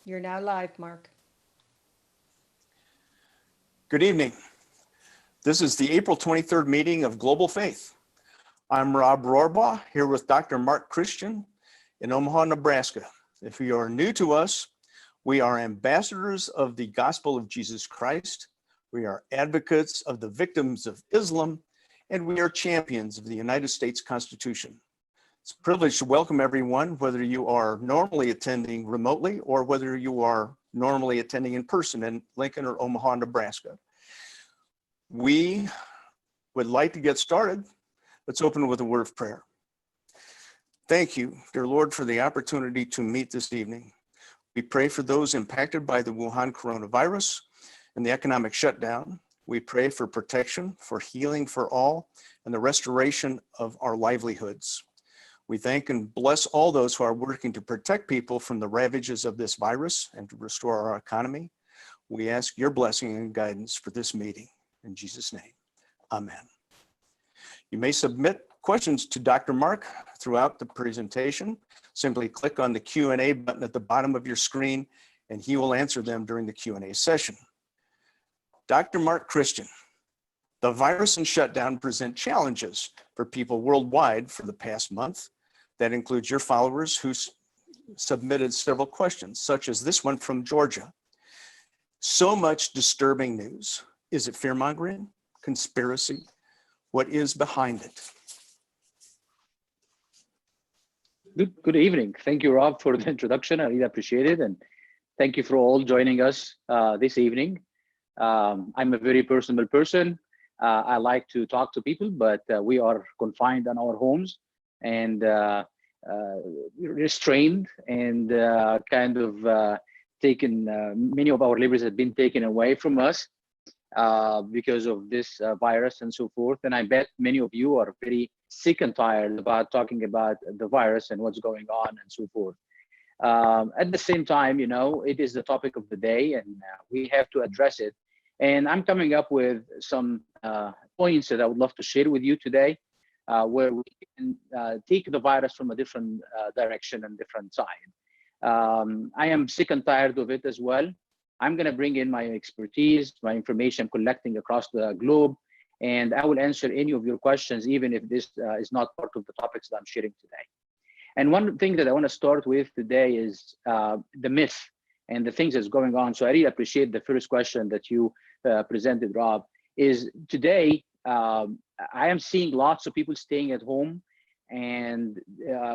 You're now live, Mark. Good evening. This is the April 23rd meeting of Global Faith. I'm Rob Rohrbaugh, here with Dr. Mark Christian in Omaha, Nebraska. If you are new to us, we are ambassadors of the gospel of Jesus Christ. We are advocates of the victims of Islam, and we are champions of the United States Constitution. It's a privilege to welcome everyone, whether you are normally attending remotely or whether you are normally attending in person in Lincoln or Omaha, Nebraska. We would like to get started. Let's open with a word of prayer. Thank you, dear Lord, for the opportunity to meet this evening. We pray for those impacted by the Wuhan coronavirus and the economic shutdown. We pray for protection, for healing for all, and the restoration of our livelihoods. We thank and bless all those who are working to protect people from the ravages of this virus and to restore our economy. We ask your blessing and guidance for this meeting. In Jesus' name, amen. You may submit questions to Dr. Mark throughout the presentation. Simply click on the Q&A button at the bottom of your screen, and he will answer them during the Q&A session. Dr. Mark Christian, the virus and shutdown present challenges for people worldwide for the past month. That includes your followers who submitted several questions, such as this one from Georgia. So much disturbing news. Is it fear-mongering? Conspiracy? What is behind it? Good evening. Thank you, Rob, for the introduction. I really appreciate it. And thank you for all joining us this evening. I'm a very personal person. I like to talk to people, but we are confined in our homes and restrained and taken, many of our liberties have been taken away from us because of this virus and so forth. And I bet many of you are very sick and tired about talking about the virus and what's going on and so forth. At the same time, you know, it is the topic of the day and we have to address it. And I'm coming up with some points that I would love to share with you today, where we can take the virus from a different direction and different side. I am sick and tired of it as well. I'm going to bring in my expertise, my information I'm collecting across the globe, and I will answer any of your questions, even if this is not part of the topics that I'm sharing today. And one thing that I want to start with today is the myth and the things that's going on. So I really appreciate the first question that you presented, Rob, is today, I am seeing lots of people staying at home and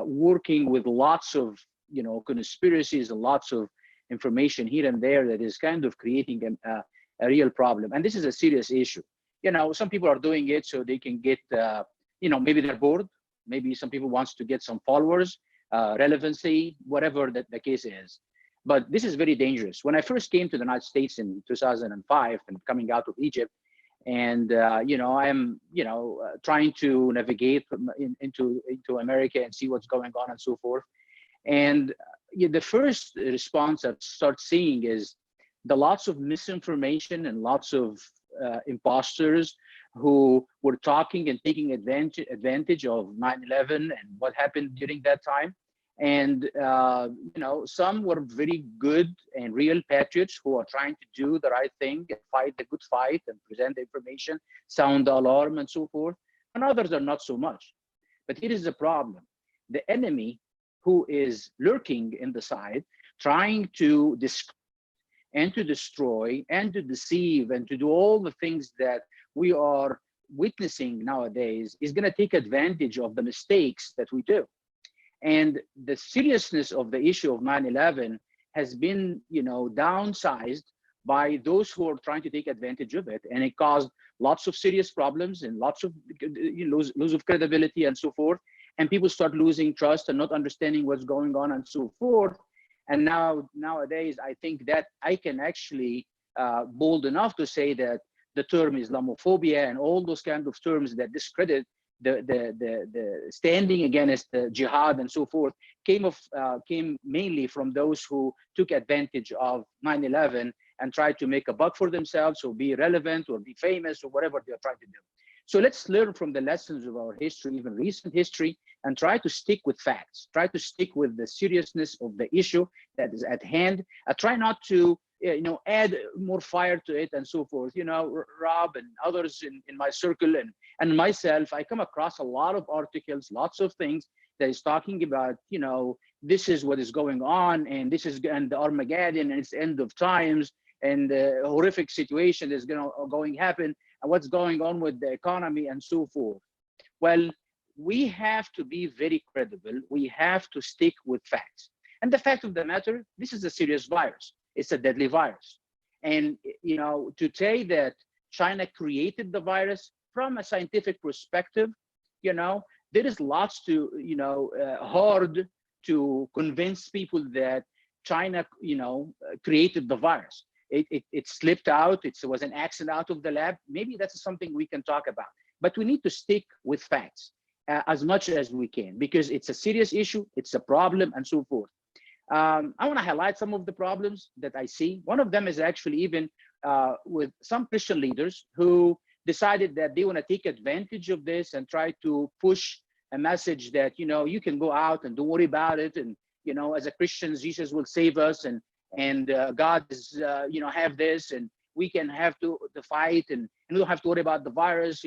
working with lots of, you know, conspiracies and lots of information here and there that is kind of creating a real problem. And this is a serious issue. You know, some people are doing it so they can get, you know, maybe they're bored. Maybe some people wants to get some followers, relevancy, whatever the case is. But this is very dangerous. When I first came to the United States in 2005 and coming out of Egypt, and you know, I am, you know, trying to navigate into America and see what's going on and so forth. And the first response I start seeing is the lots of misinformation and lots of imposters who were talking and taking advantage of 9/11 and what happened during that time. And you know, some were very good and real patriots who are trying to do the right thing and fight the good fight and present the information, sound the alarm and so forth. And others are not so much. But here is the problem. The enemy who is lurking in the side, trying to and to destroy and to deceive and to do all the things that we are witnessing nowadays, is going to take advantage of the mistakes that we do. And the seriousness of the issue of 9/11 has been, you know, downsized by those who are trying to take advantage of it, and it caused lots of serious problems and lots of, you know, lose of credibility and so forth. And people start losing trust and not understanding what's going on and so forth. And nowadays, I think that I can actually bold enough to say that the term Islamophobia and all those kind of terms that discredit the standing against the jihad and so forth came mainly from those who took advantage of 9/11 and tried to make a buck for themselves or be relevant or be famous or whatever they're trying to do. So let's learn from the lessons of our history, even recent history, and try to stick with facts, try to stick with the seriousness of the issue that is at hand. Try not to add more fire to it and so forth. Rob and others in my circle and myself, I come across a lot of articles, lots of things that is talking about, this is what is going on, and this is and the Armageddon, and it's end of times, and the horrific situation is going to happen, and what's going on with the economy and so forth. Well, we have to be very credible. We have to stick with facts. And the fact of the matter, this is a serious virus. It's a deadly virus. And, to say that China created the virus from a scientific perspective, there is lots to, hard to convince people that China, created the virus. It slipped out. It was an accident out of the lab. Maybe that's something we can talk about. But we need to stick with facts as much as we can, because it's a serious issue. It's a problem and so forth. I want to highlight some of the problems that I see. One of them is actually even with some Christian leaders who decided that they want to take advantage of this and try to push a message that, you can go out and don't worry about it. And, as a Christians, Jesus will save us, and God is, have this, and we can have to fight, and we don't have to worry about the virus.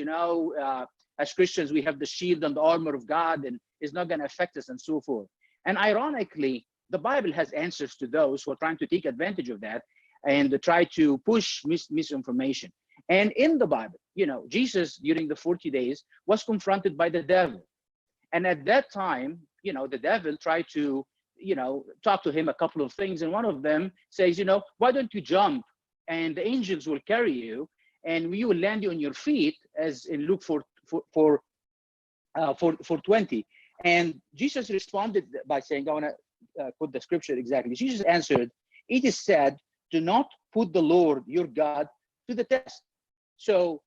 As Christians, we have the shield and the armor of God, and it's not going to affect us and so forth. And ironically, the Bible has answers to those who are trying to take advantage of that and try to push misinformation. And in the Bible, Jesus during the 40 days was confronted by the devil. And at that time, the devil tried to, talk to him a couple of things. And one of them says, why don't you jump and the angels will carry you and you will land on your feet, as in Luke 4:20. And Jesus responded by saying, I want to put the scripture exactly. Jesus answered, it is said, do not put the Lord your God to the test. So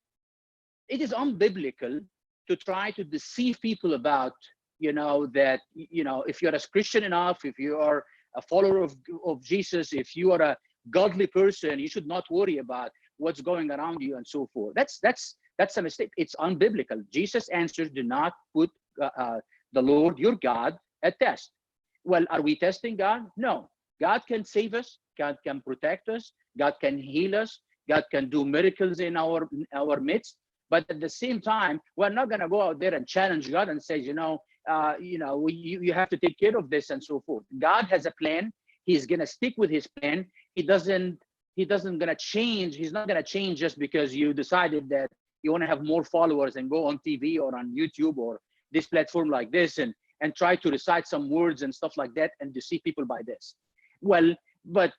it is unbiblical to try to deceive people about, that, if you're a Christian enough, if you are a follower of Jesus, if you are a godly person, you should not worry about what's going around you and so forth. That's a mistake. It's unbiblical. Jesus answered, do not put the Lord your God at test. Well, are we testing God? No. God can save us. God can protect us. God can heal us. God can do miracles in our midst. But at the same time, we're not going to go out there and challenge God and say, you have to take care of this and so forth. God has a plan. He's going to stick with his plan. He doesn't going to change. He's not going to change just because you decided that you want to have more followers and go on TV or on YouTube or this platform like this and try to recite some words and stuff like that and deceive people by this. Well, but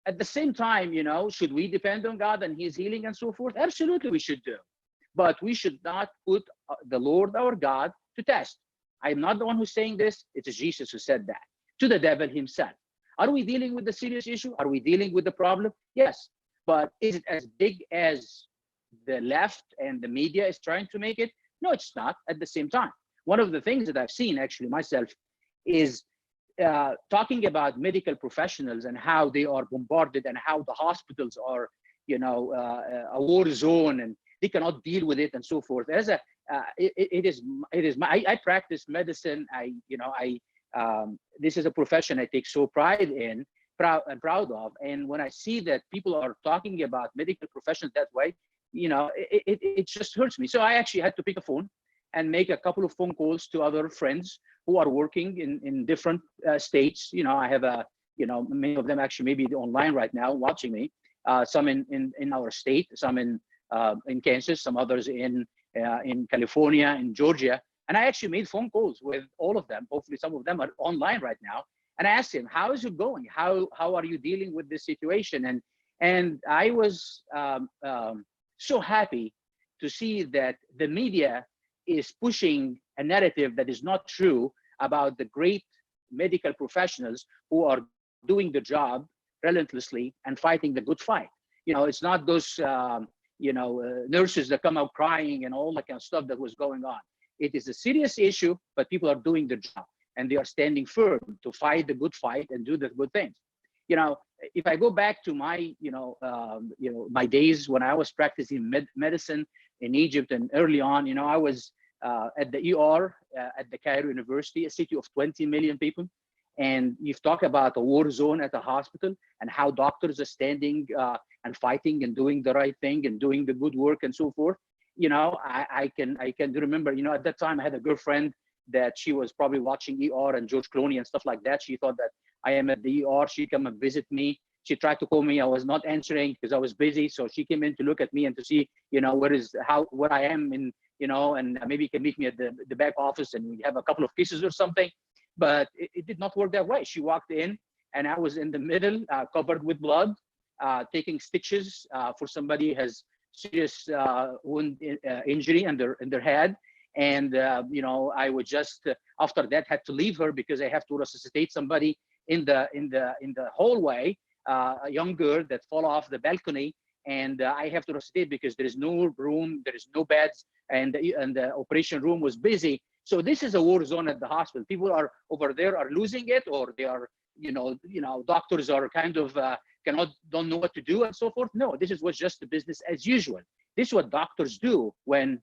at the same time, should we depend on God and his healing and so forth? Absolutely, we should do. But we should not put the Lord our God to test. I'm not the one who's saying this. It's Jesus who said that to the devil himself. Are we dealing with the serious issue? Are we dealing with the problem? Yes. But is it as big as the left and the media is trying to make it? No, it's not at the same time. One of the things that I've seen actually myself is talking about medical professionals and how they are bombarded and how the hospitals are, a war zone and they cannot deal with it and so forth. As I practice medicine. This is a profession I take so pride in, proud of. And when I see that people are talking about medical professions that way, it just hurts me. So I actually had to pick a phone and make a couple of phone calls to other friends who are working in different states. I have many of them actually maybe online right now watching me. Some in our state, some in Kansas, some others in California, in Georgia. And I actually made phone calls with all of them. Hopefully some of them are online right now. And I asked him, how is it going? How are you dealing with this situation? And I was so happy to see that the media is pushing a narrative that is not true about the great medical professionals who are doing the job relentlessly and fighting the good fight. It's not those nurses that come out crying and all that kind of stuff that was going on. It is a serious issue, but people are doing the job and they are standing firm to fight the good fight and do the good things. If I go back to my, my days when I was practicing medicine in Egypt and early on, I was at the ER at the Cairo University, a city of 20 million people. And you've talked about a war zone at the hospital and how doctors are standing and fighting and doing the right thing and doing the good work and so forth. You know, I can remember, you know, at that time I had a girlfriend that she was probably watching ER and George Clooney and stuff like that. She thought that I am at the ER. She come and visit me. She tried to call me. I was not answering because I was busy. So she came in to look at me and to see, you know, where I am in, you know, and maybe you can meet me at the back office and we have a couple of kisses or something. But it did not work that way. She walked in and I was in the middle, covered with blood, taking stitches for somebody who has serious wound injury in their head. And, you know, I would just, after that, had to leave her because I have to resuscitate somebody in the hallway, a young girl that fall off the balcony. And I have to resuscitate because there is no room, there is no beds, and the operation room was busy. So this is a war zone at the hospital. People are over there are losing it, or they are, you know, doctors are kind of don't know what to do and so forth. No, this is what's just the business as usual. This is what doctors do when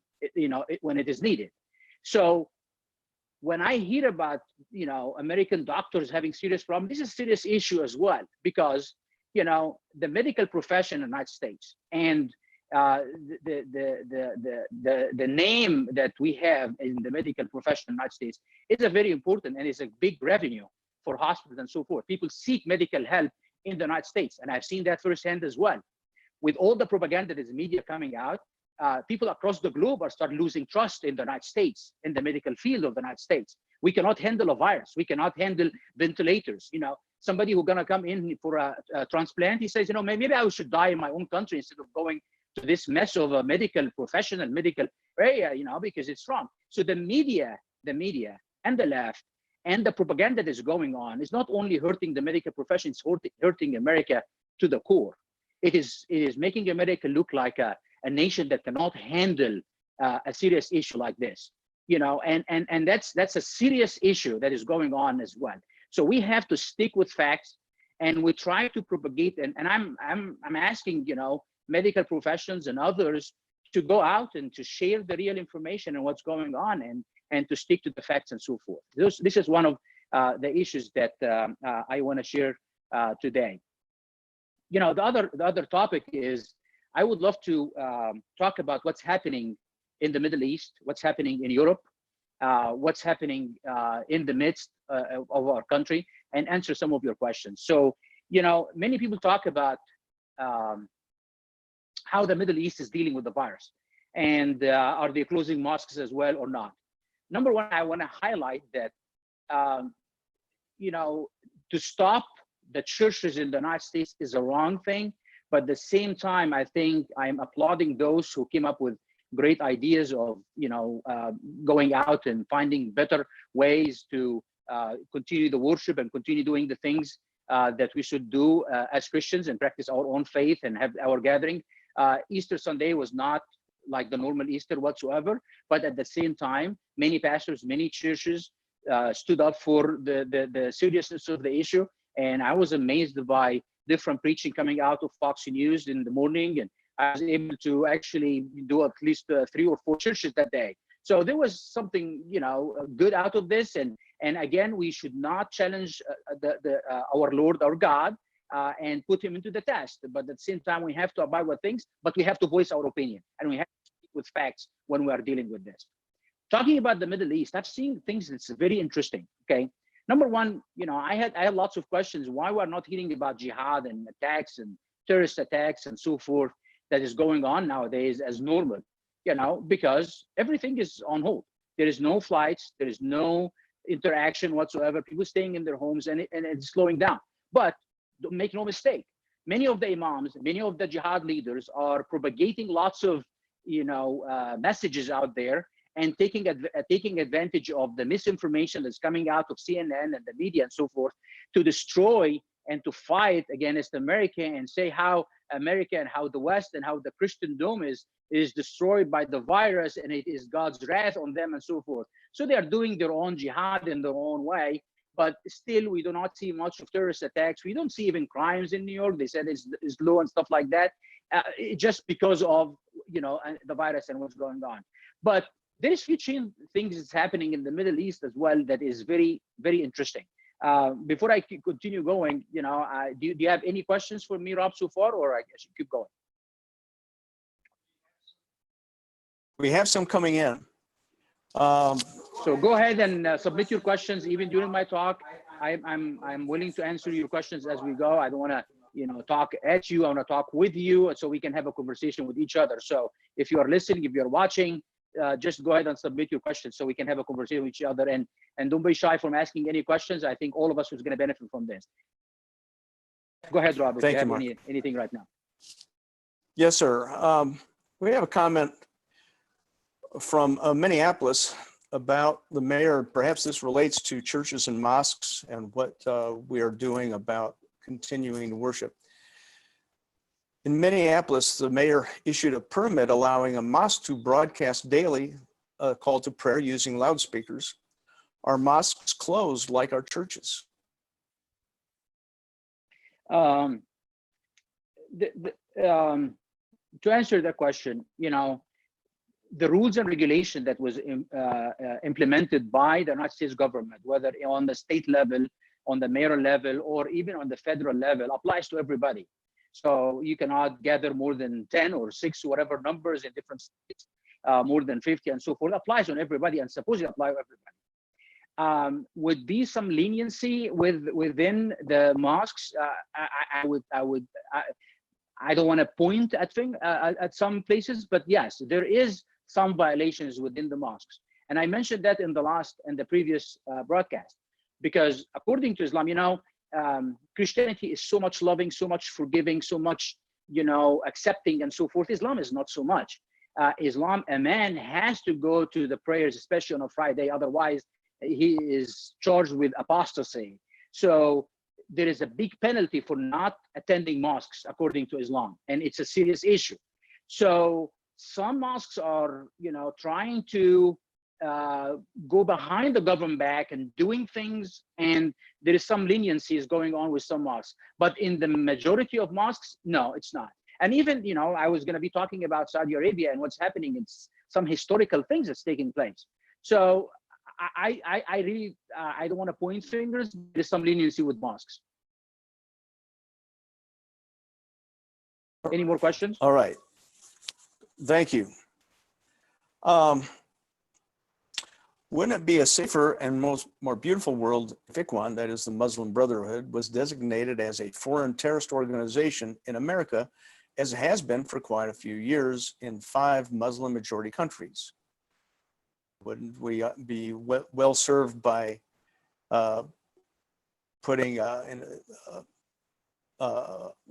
when it is needed. So when I hear about, you know, American doctors having serious problems, this is a serious issue as well, because, you know, the medical profession in the United States and the name that we have in the medical profession in the United States is a very important, and it's a big revenue for hospitals and so forth. People seek medical help in the United States, and I've seen that firsthand as well. With all the propaganda that is media coming out, people across the globe are starting losing trust in the United States, in the medical field of the United States. We cannot handle a virus. We cannot handle ventilators. You know, somebody who's gonna come in for a transplant, he says, you know, maybe I should die in my own country instead of going to this mess of a medical professional, medical area, you know, because it's wrong. So the media and the left and the propaganda that is going on is not only hurting the medical profession, it's hurting America to the core. It is making America look like a nation that cannot handle a serious issue like this, you know, and that's a serious issue that is going on as well. So we have to stick with facts, and we try to propagate. And I'm asking, you know, medical professionals and others to go out and to share the real information and what's going on, and to stick to the facts and so forth. This is one of the issues that I want to share today. You know, the other topic is I would love to talk about what's happening in the Middle East, what's happening in Europe, what's happening in the midst of our country, and answer some of your questions. So, you know, many people talk about how the Middle East is dealing with the virus, and are they closing mosques as well or not? Number one, I want to highlight that, you know, to stop the churches in the United States is a wrong thing. But at the same time, I think I'm applauding those who came up with great ideas of, you know, going out and finding better ways to continue the worship and continue doing the things that we should do as Christians, and practice our own faith and have our gathering. Easter Sunday was not like the normal Easter whatsoever, but at the same time, many pastors, many churches stood up for the seriousness of the issue. And I was amazed by different preaching coming out of Fox News in the morning, and I was able to actually do at least 3 or 4 churches that day. So there was something, you know, good out of this. And again, we should not challenge our Lord, our God, and put him into the test. But at the same time, we have to abide with things, but we have to voice our opinion, and we have to speak with facts when we are dealing with this. Talking about the Middle East, I've seen things that's very interesting. Okay. Number one, you know, I had lots of questions why we're not hearing about jihad and attacks and terrorist attacks and so forth that is going on nowadays as normal, you know, because everything is on hold. There is no flights, there is no interaction whatsoever, people staying in their homes, and it's slowing down. But make no mistake, many of the imams, many of the jihad leaders are propagating lots of, you know, messages out there, and taking advantage of the misinformation that's coming out of CNN and the media and so forth to destroy and to fight against America, and say how America and how the West and how the Christendom is destroyed by the virus, and it is God's wrath on them and so forth. So they are doing their own jihad in their own way, but still we do not see much of terrorist attacks. We don't see even crimes in New York. They said it's low and stuff like that, just because of, you know, the virus and what's going on. But There is few things that's happening in the Middle East as well that is very, very interesting. Before I continue going, do you have any questions for me, Rob, so far, or I should keep going? We have some coming in. So go ahead and submit your questions even during my talk. I'm willing to answer your questions as we go. I don't want to talk at you. I want to talk with you so we can have a conversation with each other. So if you are listening, if you're watching, just go ahead and submit your questions so we can have a conversation with each other, and don't be shy from asking any questions. I think all of us is going to benefit from this. Go ahead, Rob, if you have anything right now. Yes, sir. We have a comment from Minneapolis about the mayor. Perhaps this relates to churches and mosques and what we are doing about continuing worship. In Minneapolis, the mayor issued a permit allowing a mosque to broadcast daily a call to prayer using loudspeakers. Are mosques closed like our churches? To answer that question, the rules and regulation that was implemented by the United States government, whether on the state level, on the mayoral level, or even on the federal level, applies to everybody. So you cannot gather more than 10 or 6, whatever numbers in different states, more than 50 and so forth. Applies on everybody and supposedly apply to everybody. Would be some leniency within the mosques. I don't want to point at some places, but yes, there is some violations within the mosques. And I mentioned that in the previous broadcast, because according to Islam, Christianity is so much loving, so much forgiving, so much, accepting and so forth. Islam is not so much. Islam, a man has to go to the prayers, especially on a Friday. Otherwise, he is charged with apostasy. So there is a big penalty for not attending mosques according to Islam, and it's a serious issue. So some mosques are, trying to go behind the government back and doing things, and there is some leniencies going on with some mosques. But in the majority of mosques, no, it's not. And even, I was going to be talking about Saudi Arabia and what's happening. It's some historical things that's taking place. So I really, I don't want to point fingers. There's some leniency with mosques. Any more questions? All right. Thank you. Wouldn't it be a safer and more beautiful world if ICWAN, that is the Muslim Brotherhood, was designated as a foreign terrorist organization in America, as it has been for quite a few years in 5 Muslim majority countries? Wouldn't we be well served by putting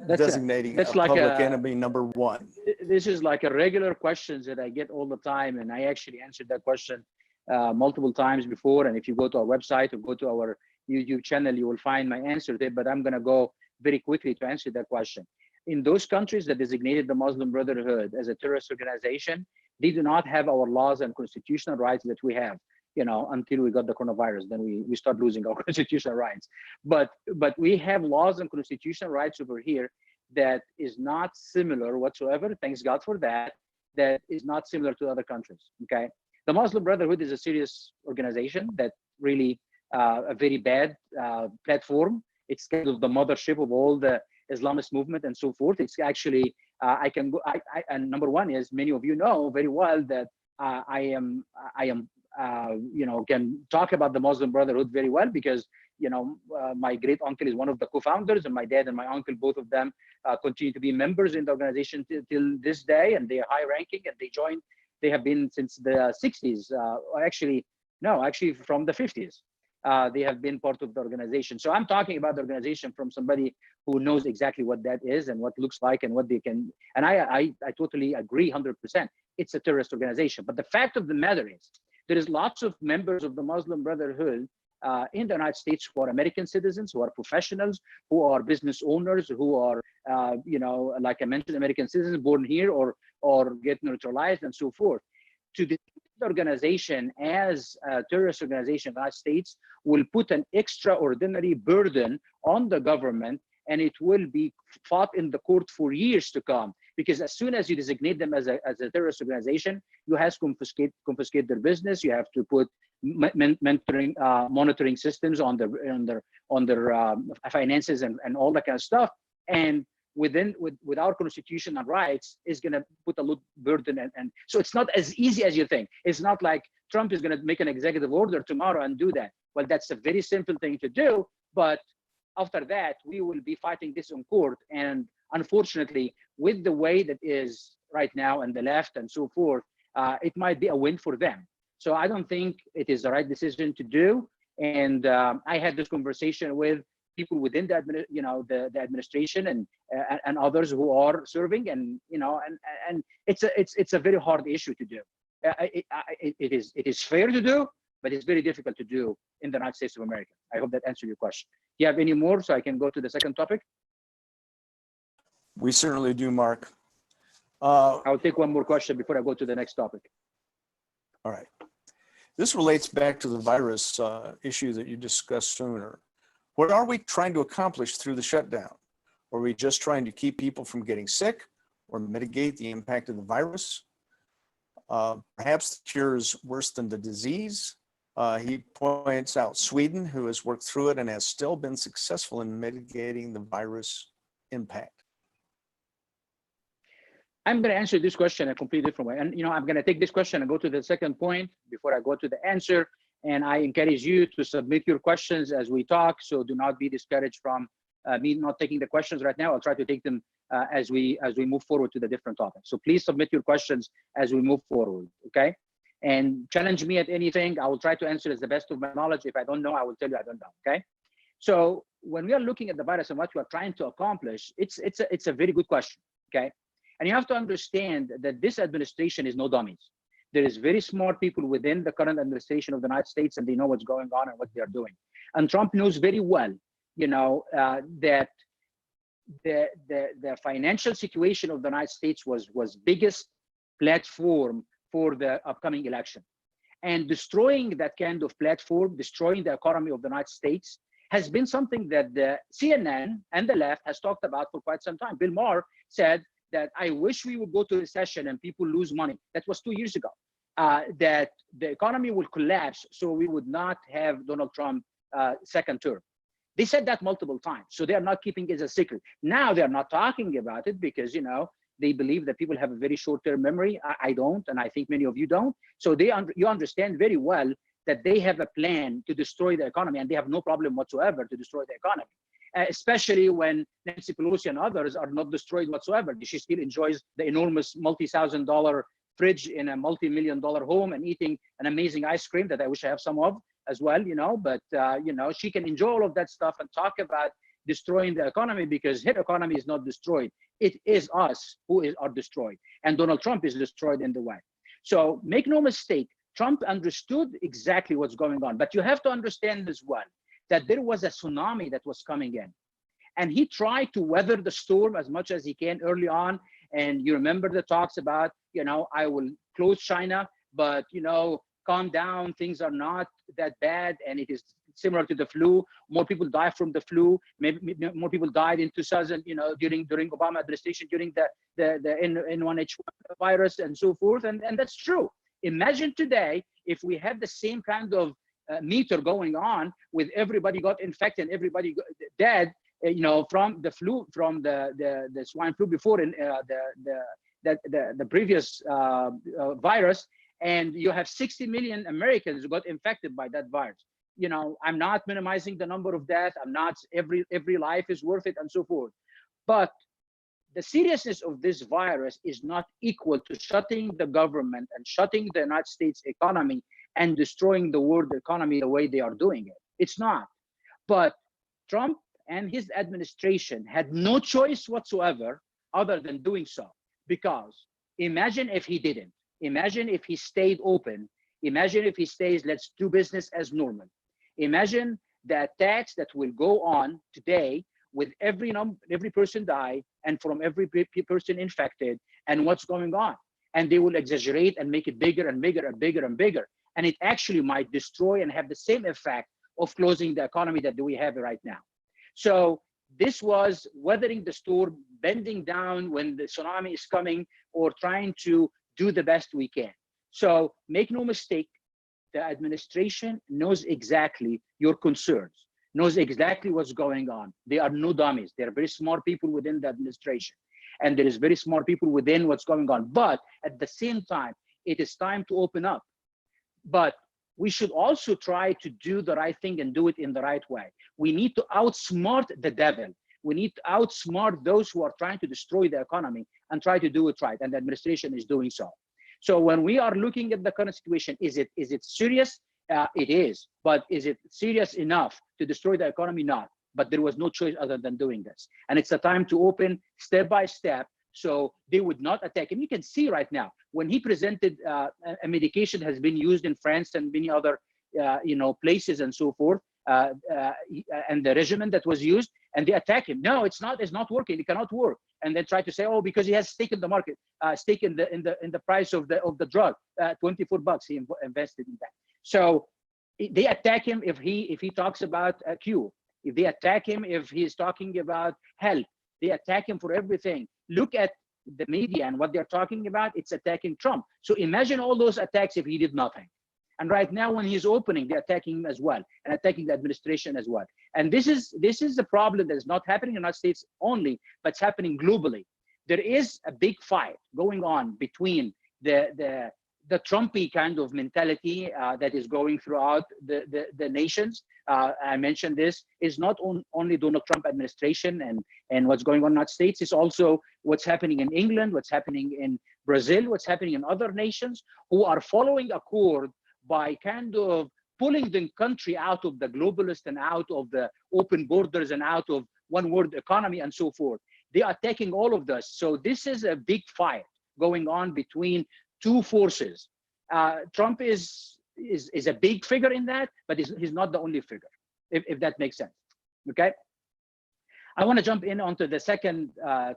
designating a public enemy number 1? This is like a regular question that I get all the time, and I actually answered that question multiple times before. And if you go to our website or go to our YouTube channel, you will find my answer there, but I'm going to go very quickly to answer that question. In those countries that designated the Muslim Brotherhood as a terrorist organization, they do not have our laws and constitutional rights that we have, until we got the coronavirus. Then we start losing our constitutional rights. But we have laws and constitutional rights over here that is not similar whatsoever. Thanks God for that. That is not similar to other countries. Okay. The Muslim Brotherhood is a serious organization that really a very bad platform. It's kind of the mothership of all the Islamist movement and so forth. It's actually, and number one is, many of you know very well that I am can talk about the Muslim Brotherhood very well, because my great uncle is one of the co-founders, and my dad and my uncle, both of them, continue to be members in the organization till this day, and they are high ranking, and they have been since the 60s, actually from the 50s. They have been part of the organization. So I'm talking about the organization from somebody who knows exactly what that is and what looks like and what they can. And I totally agree 100%. It's a terrorist organization. But the fact of the matter is, there is lots of members of the Muslim Brotherhood in the United States who are American citizens, who are professionals, who are business owners, who are, like I mentioned, American citizens born here or get neutralized and so forth. To the organization as a terrorist organization in the United States will put an extraordinary burden on the government, and it will be fought in the court for years to come, because as soon as you designate them as a terrorist organization, you have to confiscate their business. You have to put monitoring systems on their finances and all that kind of stuff. And with our constitution and rights is going to put a lot burden, and so it's not as easy as you think. It's not like Trump is going to make an executive order tomorrow and do that. Well, that's a very simple thing to do, but after that we will be fighting this in court. And unfortunately, with the way that is right now and the left and so forth, it might be a win for them. So I don't think it is the right decision to do. And I had this conversation with people within the administration and others who are serving, and it's a very hard issue to do. It is fair to do, but it's very difficult to do in the United States of America. I hope that answered your question. Do you have any more so I can go to the second topic? We certainly do, Mark. I'll take one more question before I go to the next topic. All right. This relates back to the virus issue that you discussed sooner. What are we trying to accomplish through the shutdown? Are we just trying to keep people from getting sick or mitigate the impact of the virus? Perhaps the cure is worse than the disease. He points out Sweden, who has worked through it and has still been successful in mitigating the virus impact. I'm going to answer this question a completely different way. And, I'm going to take this question and go to the second point before I go to the answer. And I encourage you to submit your questions as we talk. So do not be discouraged from me not taking the questions right now. I'll try to take them as we move forward to the different topics. So please submit your questions as we move forward, okay? And challenge me at anything. I will try to answer as the best of my knowledge. If I don't know, I will tell you I don't know, okay? So when we are looking at the virus and what we are trying to accomplish, it's a very good question, okay? And you have to understand that this administration is no dummies. There is very smart people within the current administration of the United States, and they know what's going on and what they are doing. And Trump knows very well, that the financial situation of the United States was biggest platform for the upcoming election. And destroying that kind of platform, destroying the economy of the United States, has been something that the CNN and the left has talked about for quite some time. Bill Maher said that I wish we would go to recession and people lose money. That was 2 years ago. That the economy will collapse, so we would not have Donald Trump second term. They said that multiple times, so they are not keeping it a secret. Now they are not talking about it because they believe that people have a very short-term memory. I don't, and I think many of you don't. So you understand very well that they have a plan to destroy the economy, and they have no problem whatsoever to destroy the economy. Especially when Nancy Pelosi and others are not destroyed whatsoever. She still enjoys the enormous multi-$1,000 fridge in a multi-million-dollar home and eating an amazing ice cream that I wish I have some of as well, but she can enjoy all of that stuff and talk about destroying the economy, because her economy is not destroyed. It is us who are destroyed, and Donald Trump is destroyed in the way. So make no mistake, Trump understood exactly what's going on, but you have to understand as well that there was a tsunami that was coming in. And he tried to weather the storm as much as he can early on. And you remember the talks about, I will close China, but, calm down, things are not that bad. And it is similar to the flu. More people die from the flu. Maybe more people died in 2000, during Obama administration, during the N1H1 virus and so forth. And that's true. Imagine today, if we have the same kind of meter going on with everybody got infected, everybody dead, from the flu, from the swine flu before, in the previous virus, and you have 60 million Americans who got infected by that virus. I'm not minimizing the number of deaths. I'm not, every life is worth it and so forth. But the seriousness of this virus is not equal to shutting the government and shutting the United States economy and destroying the world economy the way they are doing it. It's not. But Trump and his administration had no choice whatsoever other than doing so. Because imagine if he didn't. Imagine if he stayed open. Imagine if he stays, let's do business as normal. Imagine the attacks that will go on today with every person die and from every person infected and what's going on. And they will exaggerate and make it bigger and bigger and bigger and bigger. And it actually might destroy and have the same effect of closing the economy that we have right now. So This was weathering the storm, bending down when the tsunami is coming, or trying to do the best we can. So make no mistake, the administration knows exactly your concerns, knows exactly what's going on. They are no dummies. They are very smart people within the administration. And there is very smart people within what's going on. But at the same time, it is time to open up. But we should also try to do the right thing and do it in the right way. We need to outsmart the devil. We need to outsmart those who are trying to destroy the economy and try to do it right. And the administration is doing so. So when we are looking at the current situation, is it serious? It is. But is it serious enough to destroy the economy? Not. But there was no choice other than doing this. And it's a time to open step by step so they would not attack. And you can see right now, when he presented a medication has been used in France and many other places and so forth, and the regimen that was used, and they attack him. No, it's not working. It cannot work. And then try to say, oh, because he has stake in the market, stake in the price of the drug, $24 he invested in that. So they attack him if he talks about a cure. If they attack him if he's talking about health, they attack him for everything. Look at the media and what they're talking about. It's attacking Trump. So imagine all those attacks if he did nothing. And right now, when he's opening, they're attacking him as well and attacking the administration as well. And this is a problem that is not happening in the United States only, but it's happening globally. There is a big fight going on between the Trumpy kind of mentality that is going throughout the nations. I mentioned this is not only Donald Trump administration and what's going on in the United States. It's also what's happening in England, what's happening in Brazil, what's happening in other nations who are following accord by kind of pulling the country out of the globalist and out of the open borders and out of one world economy and so forth. They are attacking all of this. So this is a big fight going on between two forces. Trump is a big figure in that, but he's not the only figure, if that makes sense. Okay. I want to jump in onto the second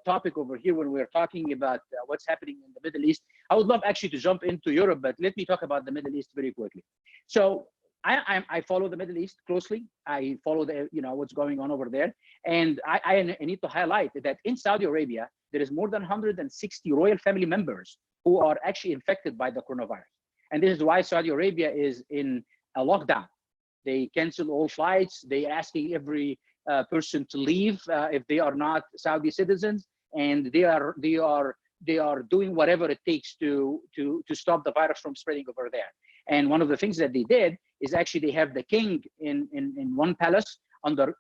topic over here when we're talking about what's happening in the Middle East. I would love actually to jump into Europe, but let me talk about the Middle East very quickly. So I follow the Middle East closely. I follow what's going on over there, and I need to highlight that in Saudi Arabia there is more than 160 royal family members who are actually infected by the coronavirus, and this is why Saudi Arabia is in a lockdown. They cancel all flights. They asking every person to leave if they are not Saudi citizens, and they are doing whatever it takes to stop the virus from spreading over there. And one of the things that they did is actually they have the king in one palace under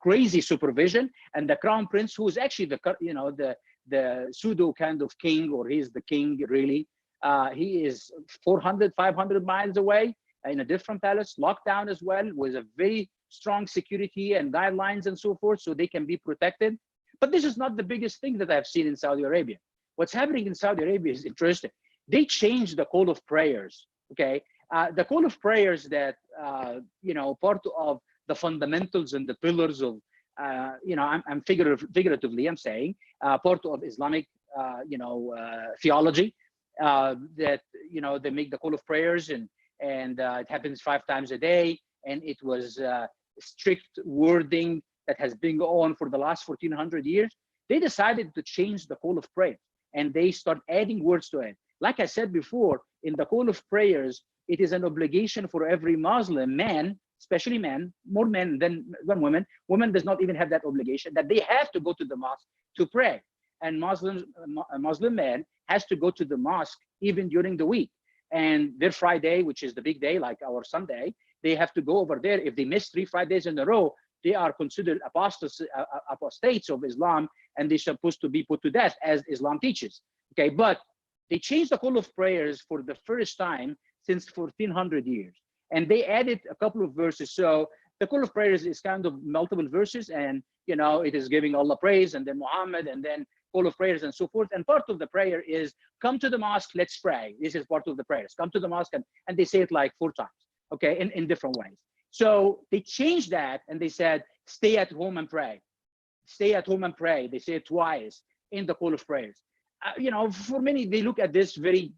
crazy supervision, and the crown prince, who is actually the pseudo kind of king, or he's the king really. He is 500 miles away in a different palace, locked down as well, with a very strong security and guidelines and so forth, so they can be protected. But this is not the biggest thing that I've seen in Saudi Arabia. What's happening in Saudi Arabia is interesting. They changed the call of prayers. Okay, the call of prayers that part of the fundamentals and the pillars of I'm figuratively I'm saying part of Islamic theology that they make the call of prayers and it happens 5 times a day, and it was strict wording that has been going on for the last 1400 years. They decided to change the call of prayer, and they start adding words to it. Like I said before, in the call of prayers, it is an obligation for every Muslim man, especially men, more men than women. Women does not even have that obligation, that they have to go to the mosque to pray. And a Muslim man has to go to the mosque even during the week. And their Friday, which is the big day, like our Sunday, they have to go over there. If they miss 3 Fridays in a row, they are considered apostates of Islam, and they're supposed to be put to death, as Islam teaches. Okay, but they changed the call of prayers for the first time since 1400 years, and they added a couple of verses. So the call of prayers is kind of multiple verses, and it is giving Allah praise, and then Muhammad, and then call of prayers and so forth. And part of the prayer is come to the mosque, let's pray. This is part of the prayers. Come to the mosque, and they say it like 4 times, okay, in different ways. So they changed that, and they said, stay at home and pray. Stay at home and pray. They say it twice in the call of prayers. For many, they look at this very,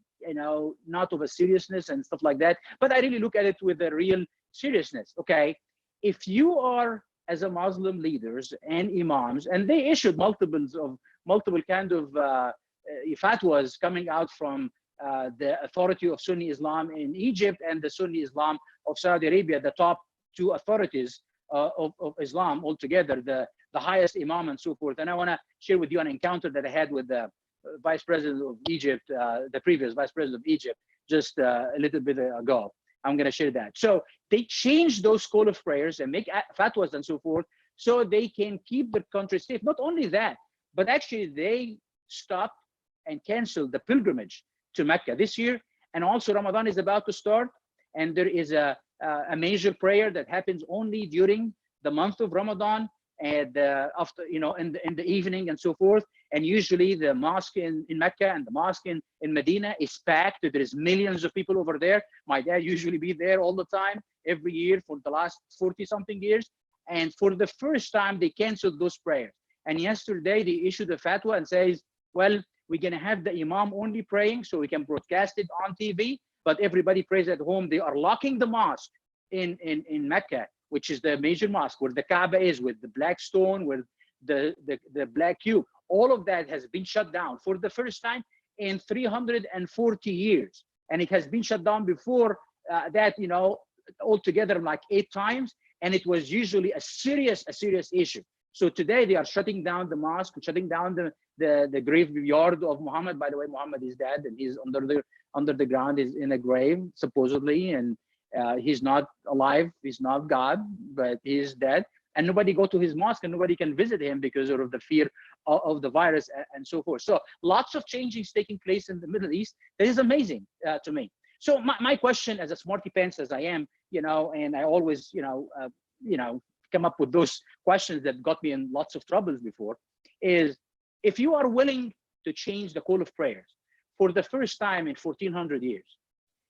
not of a seriousness and stuff like that. But I really look at it with a real seriousness. Okay, if you are as a Muslim leaders and imams, and they issued multiple kind of fatwas coming out from the authority of Sunni Islam in Egypt and the Sunni Islam of Saudi Arabia, the top two authorities of Islam altogether, the highest imam and so forth. And I want to share with you an encounter that I had with the vice president of Egypt, the previous vice president of Egypt, just a little bit ago. I'm going to share that. So they changed those call of prayers and make fatwas and so forth, so they can keep the country safe. Not only that, but actually they stopped and canceled the pilgrimage to Mecca this year. And also Ramadan is about to start, and there is a major prayer that happens only during the month of Ramadan, and after, you know, in the evening and so forth. And usually the mosque in Mecca and the mosque in Medina is packed. There is millions of people over there. My dad usually be there all the time, every year for the last 40 something years. And for the first time, they canceled those prayers. And yesterday they issued a fatwa and says, well, we're going to have the imam only praying so we can broadcast it on TV, but everybody prays at home. They are locking the mosque in Mecca, which is the major mosque where the Kaaba is, with the black stone, with the black cube. All of that has been shut down for the first time in 340 years. And it has been shut down before that, you know, altogether like 8 times. And it was usually a serious issue. So today they are shutting down the mosque, shutting down the graveyard of Muhammad. By the way, Muhammad is dead, and he's under the ground, is in a grave supposedly, and he's not alive. He's not God, but he's dead. And nobody go to his mosque, and nobody can visit him because of the fear of the virus and so forth. So lots of changes taking place in the Middle East. That is amazing to me. So my question, as a smarty pants as I am, you know, and I always, you know, come up with those questions that got me in lots of troubles before, is if you are willing to change the call of prayers for the first time in 1400 years,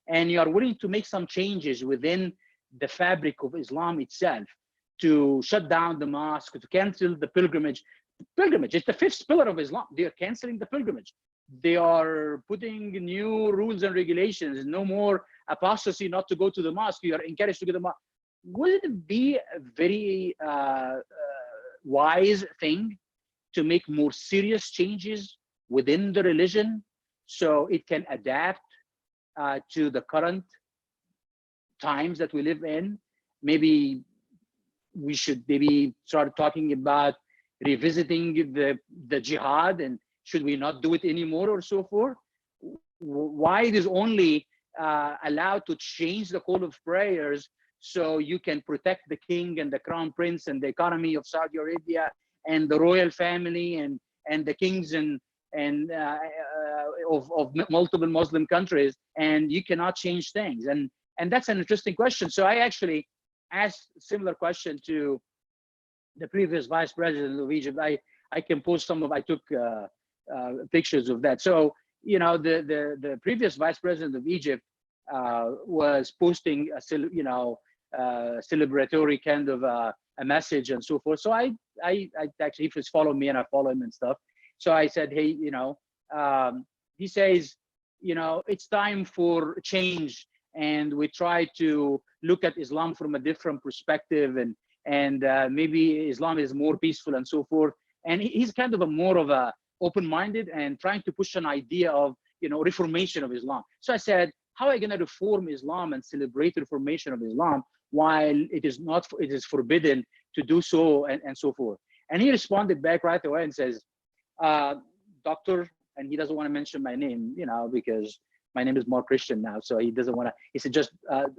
and you are willing to make some changes within the fabric of Islam itself, to shut down the mosque, to cancel the pilgrimage. Pilgrimage is the 5th pillar of Islam. They are canceling the pilgrimage. They are putting new rules and regulations. No more apostasy, not to go to the mosque. You are encouraged to go to the mosque. Would it be a very wise thing to make more serious changes within the religion so it can adapt to the current times that we live in? Maybe we should maybe start talking about revisiting the jihad, and should we not do it anymore or so forth? Why it is only allowed to change the call of prayers so you can protect the king and the crown prince and the economy of Saudi Arabia and the royal family and the kings and of multiple Muslim countries, and you cannot change things? And that's an interesting question. So I actually asked a similar question to the previous vice president of Egypt. I can post some of, I took pictures of that. So, you know, the previous vice president of Egypt was posting a, you know, celebratory kind of a message and so forth. So I actually, if he's following me and I follow him and stuff. So I said, hey, you know, he says, you know, it's time for change, and we try to look at Islam from a different perspective, and maybe Islam is more peaceful and so forth. And he's kind of more of a open-minded and trying to push an idea of, you know, reformation of Islam. So I said, how are you going to reform Islam and celebrate the reformation of Islam while it is forbidden to do so, and so forth? And he responded back right away and says, doctor, and he doesn't want to mention my name, you know, because my name is more Christian now, so he doesn't want to. He said, just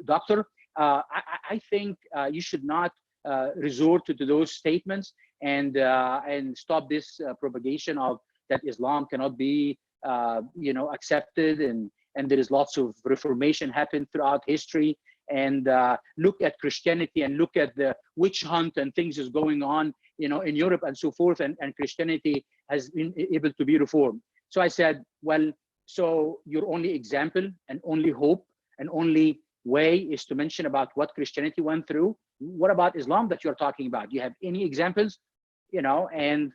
doctor, I think you should not resort to those statements and stop this propagation of that Islam cannot be, you know, accepted, and there is lots of reformation happened throughout history. And look at Christianity and look at the witch hunt and things is going on, you know, in Europe and so forth, and Christianity has been able to be reformed. So I said, well, so your only example and only hope and only way is to mention about what Christianity went through. What about Islam that you're talking about? Do you have any examples? You know, and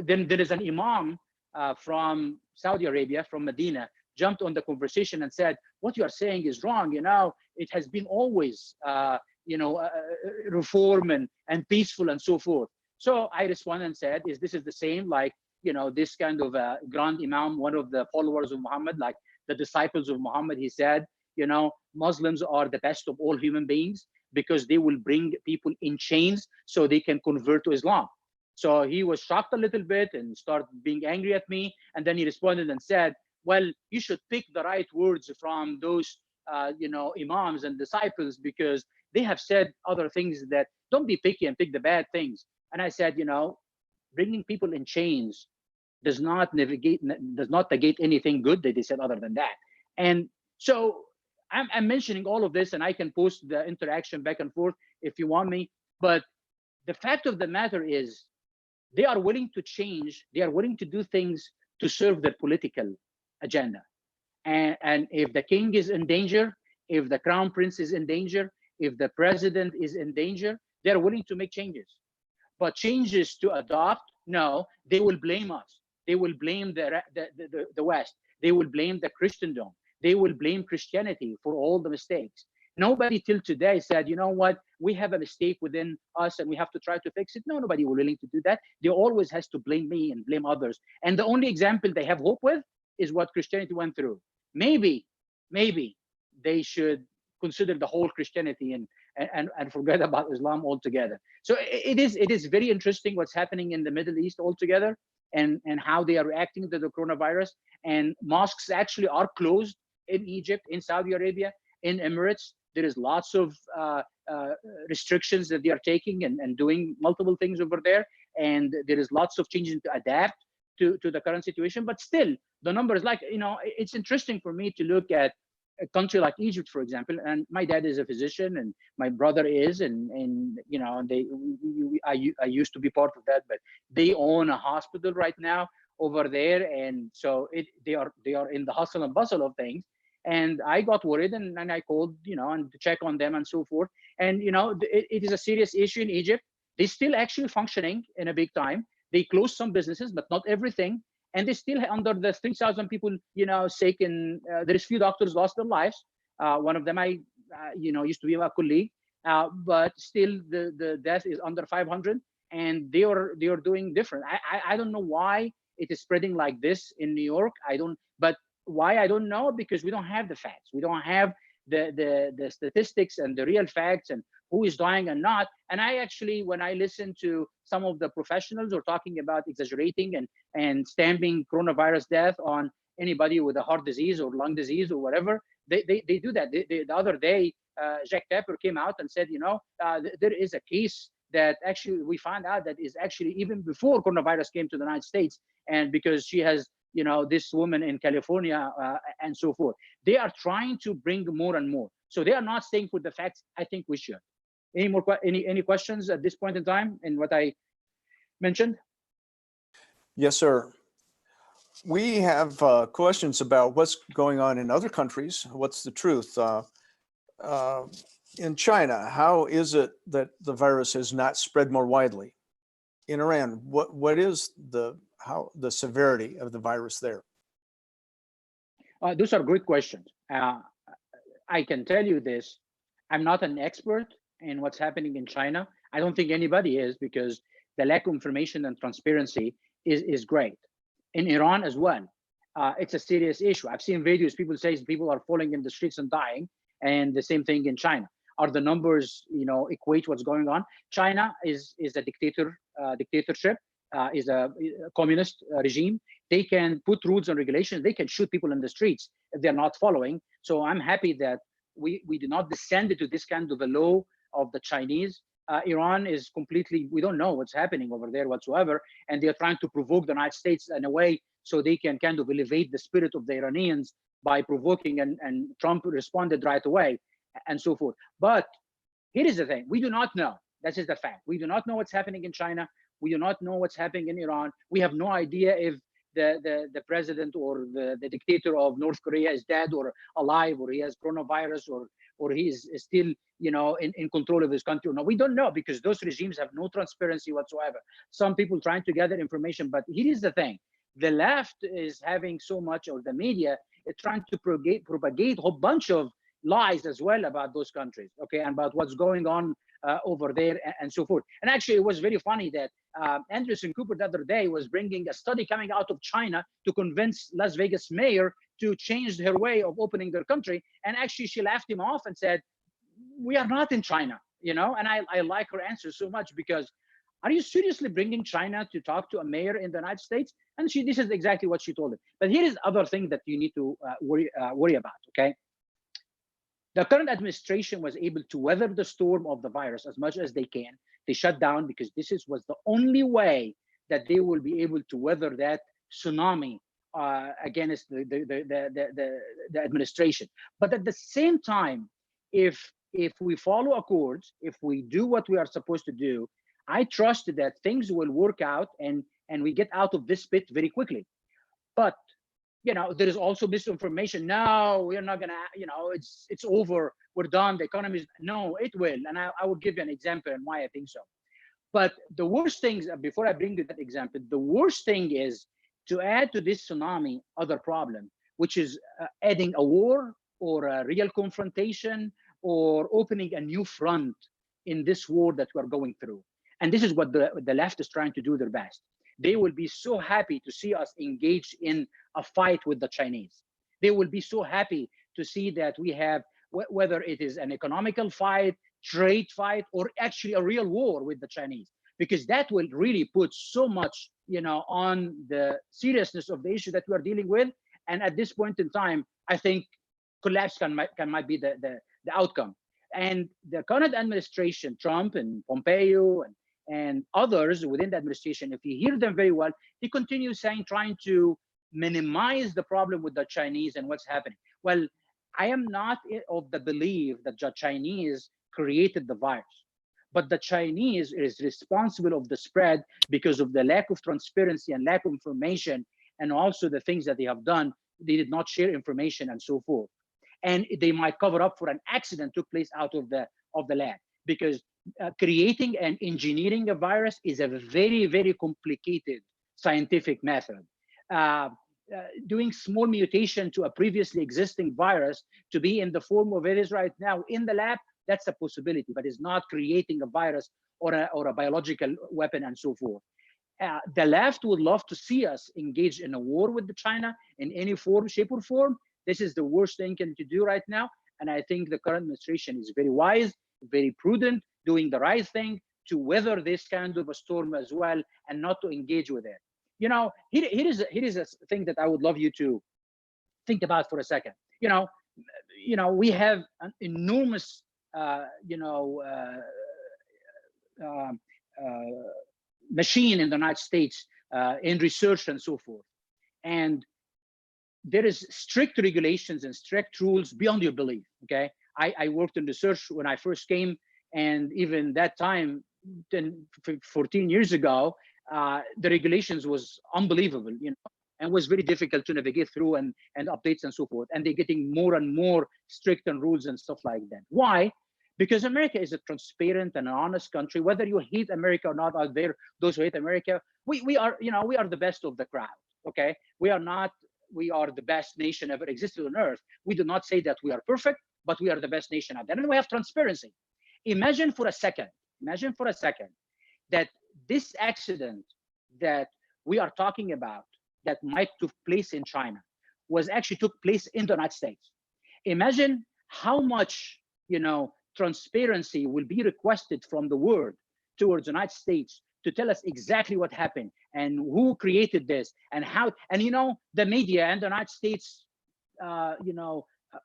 then there is an imam from Saudi Arabia, from Medina, jumped on the conversation and said, what you are saying is wrong. You know, it has been always reform and peaceful and so forth. So I responded and said, this is the same like, this kind of Grand Imam, one of the followers of Muhammad, like the disciples of Muhammad, he said, Muslims are the best of all human beings because they will bring people in chains so they can convert to Islam. So he was shocked a little bit and started being angry at me. And then he responded and said, well, you should pick the right words from those, imams and disciples, because they have said other things that don't be picky and pick the bad things. And I said, bringing people in chains does not negate anything good that they said other than that. And so I'm mentioning all of this, and I can post the interaction back and forth if you want me. But the fact of the matter is, they are willing to change. They are willing to do things to serve their political agenda. And if the king is in danger, if the crown prince is in danger, if the president is in danger, they're willing to make changes. But changes to adopt, no, they will blame us. They will blame the West. They will blame the Christendom. They will blame Christianity for all the mistakes. Nobody till today said, you know what, we have a mistake within us and we have to try to fix it. No, nobody was willing to do that. They always has to blame me and blame others. And the only example they have hope with is what Christianity went through. Maybe they should consider the whole Christianity and forget about Islam altogether. So it is very interesting what's happening in the Middle East altogether, and how they are reacting to the coronavirus. And mosques actually are closed in Egypt, in Saudi Arabia, in Emirates. There is lots of restrictions that they are taking and doing multiple things over there. And there is lots of changes to adapt to the current situation. But still, the numbers, like, it's interesting for me to look at a country like Egypt, for example. And my dad is a physician, and my brother is, and I used to be part of that, but they own a hospital right now over there, and so they are in the hustle and bustle of things. And I got worried, and I called, and to check on them and so forth. And it is a serious issue in Egypt. They're still actually functioning in a big time. They closed some businesses, but not everything. And they still under the 3,000 people, sick, and there's few doctors lost their lives. One of them used to be my colleague, but still the death is under 500, and they are doing different. I don't know why it is spreading like this in New York. But why, I don't know, because we don't have the facts. We don't have the statistics and the real facts and who is dying and not. And I actually, when I listen to some of the professionals who are talking about exaggerating and stamping coronavirus death on anybody with a heart disease or lung disease or whatever, they do that. The other day, Jack Tapper came out and said, there is a case that actually we found out that is actually even before coronavirus came to the United States, and because she has this woman in California and so forth. They are trying to bring more and more. So they are not staying with the facts. I think we should. Any questions at this point in time in what I mentioned? Yes, sir. We have questions about what's going on in other countries. What's the truth? In China, how is it that the virus has not spread more widely? In Iran, what is the severity of the virus there? Those are great questions. I can tell you this. I'm not an expert in what's happening in China. I don't think anybody is, because the lack of information and transparency is great. In Iran as well, it's a serious issue. I've seen videos, people say people are falling in the streets and dying, and the same thing in China. Are the numbers, equate what's going on? China is a dictatorship, is a communist regime. They can put rules and regulations. They can shoot people in the streets if they're not following. So I'm happy that we do not descend into this kind of a law of the Chinese. Iran is completely, we don't know what's happening over there whatsoever. And they're trying to provoke the United States in a way so they can kind of elevate the spirit of the Iranians by provoking, and Trump responded right away and so forth. But here is the thing, we do not know. That is the fact. We do not know what's happening in China. We do not know what's happening in Iran. We have no idea if the president or the dictator of North Korea is dead or alive, or he has coronavirus, or he is still in control of his country. No, we don't know, because those regimes have no transparency whatsoever. Some people trying to gather information, but here is the thing. The left is having so much, or the media is trying to propagate a whole bunch of lies as well about those countries, okay, and about what's going on over there and so forth. And actually, it was very funny that Anderson Cooper the other day was bringing a study coming out of China to convince Las Vegas mayor to change her way of opening their country. And actually, she laughed him off and said, "We are not in China," you know. And I like her answer so much, because are you seriously bringing China to talk to a mayor in the United States? And this is exactly what she told him. But here is other thing that you need to worry about, okay? The current administration was able to weather the storm of the virus as much as they can. They shut down because was the only way that they will be able to weather that tsunami against the administration. But at the same time, if we follow accords, if we do what we are supposed to do, I trust that things will work out and we get out of this pit very quickly. But you know, there is also misinformation. No, we're not gonna, you know, it's over, we're done, the economy is, no, it will. And I will give you an example and why I think so. But the worst things, before I bring you that example, the worst thing is to add to this tsunami other problem, which is adding a war or a real confrontation or opening a new front in this war that we're going through. And this is what the left is trying to do their best. They will be so happy to see us engaged in a fight with the Chinese. They will be so happy to see that we have, whether it is an economical fight, trade fight, or actually a real war with the Chinese, because that will really put so much, you know, on the seriousness of the issue that we are dealing with. And at this point in time, I think collapse might be the outcome. And the current administration, Trump and Pompeo and others within the administration, if you hear them very well, they continue trying to minimize the problem with the Chinese and what's happening. Well, I am not of the belief that the Chinese created the virus, but the Chinese is responsible of the spread because of the lack of transparency and lack of information, and also the things that they have done. They did not share information and so forth. And they might cover up for an accident took place out of the lab, because creating and engineering a virus is a very, very complicated scientific method. Doing small mutation to a previously existing virus to be in the form of it is right now in the lab, that's a possibility, but it's not creating a virus or a biological weapon and so forth. The left would love to see us engage in a war with China in any form, shape, or form. This is the worst thing to do right now. And I think the current administration is very wise, very prudent, doing the right thing to weather this kind of a storm as well, and not to engage with it. You know, here is a thing that I would love you to think about for a second. You know, we have an enormous, machine in the United States in research and so forth. And there is strict regulations and strict rules beyond your belief, okay? I worked in research when I first came, and even that time, 14 years ago, the regulations was unbelievable, you know, and was very difficult to navigate through and updates and so forth. And they're getting more and more strict on rules and stuff like that. Why? Because America is a transparent and honest country. Whether you hate America or not out there, those who hate America, we are, you know, we are the best of the crowd, okay? We are the best nation ever existed on earth. We do not say that we are perfect, but we are the best nation out there. And we have transparency. Imagine for a second that this accident that we are talking about that might took place in China was actually took place in the United States. Imagine how much, you know, transparency will be requested from the world towards the United States to tell us exactly what happened and who created this and how. And you know, the media and the United States,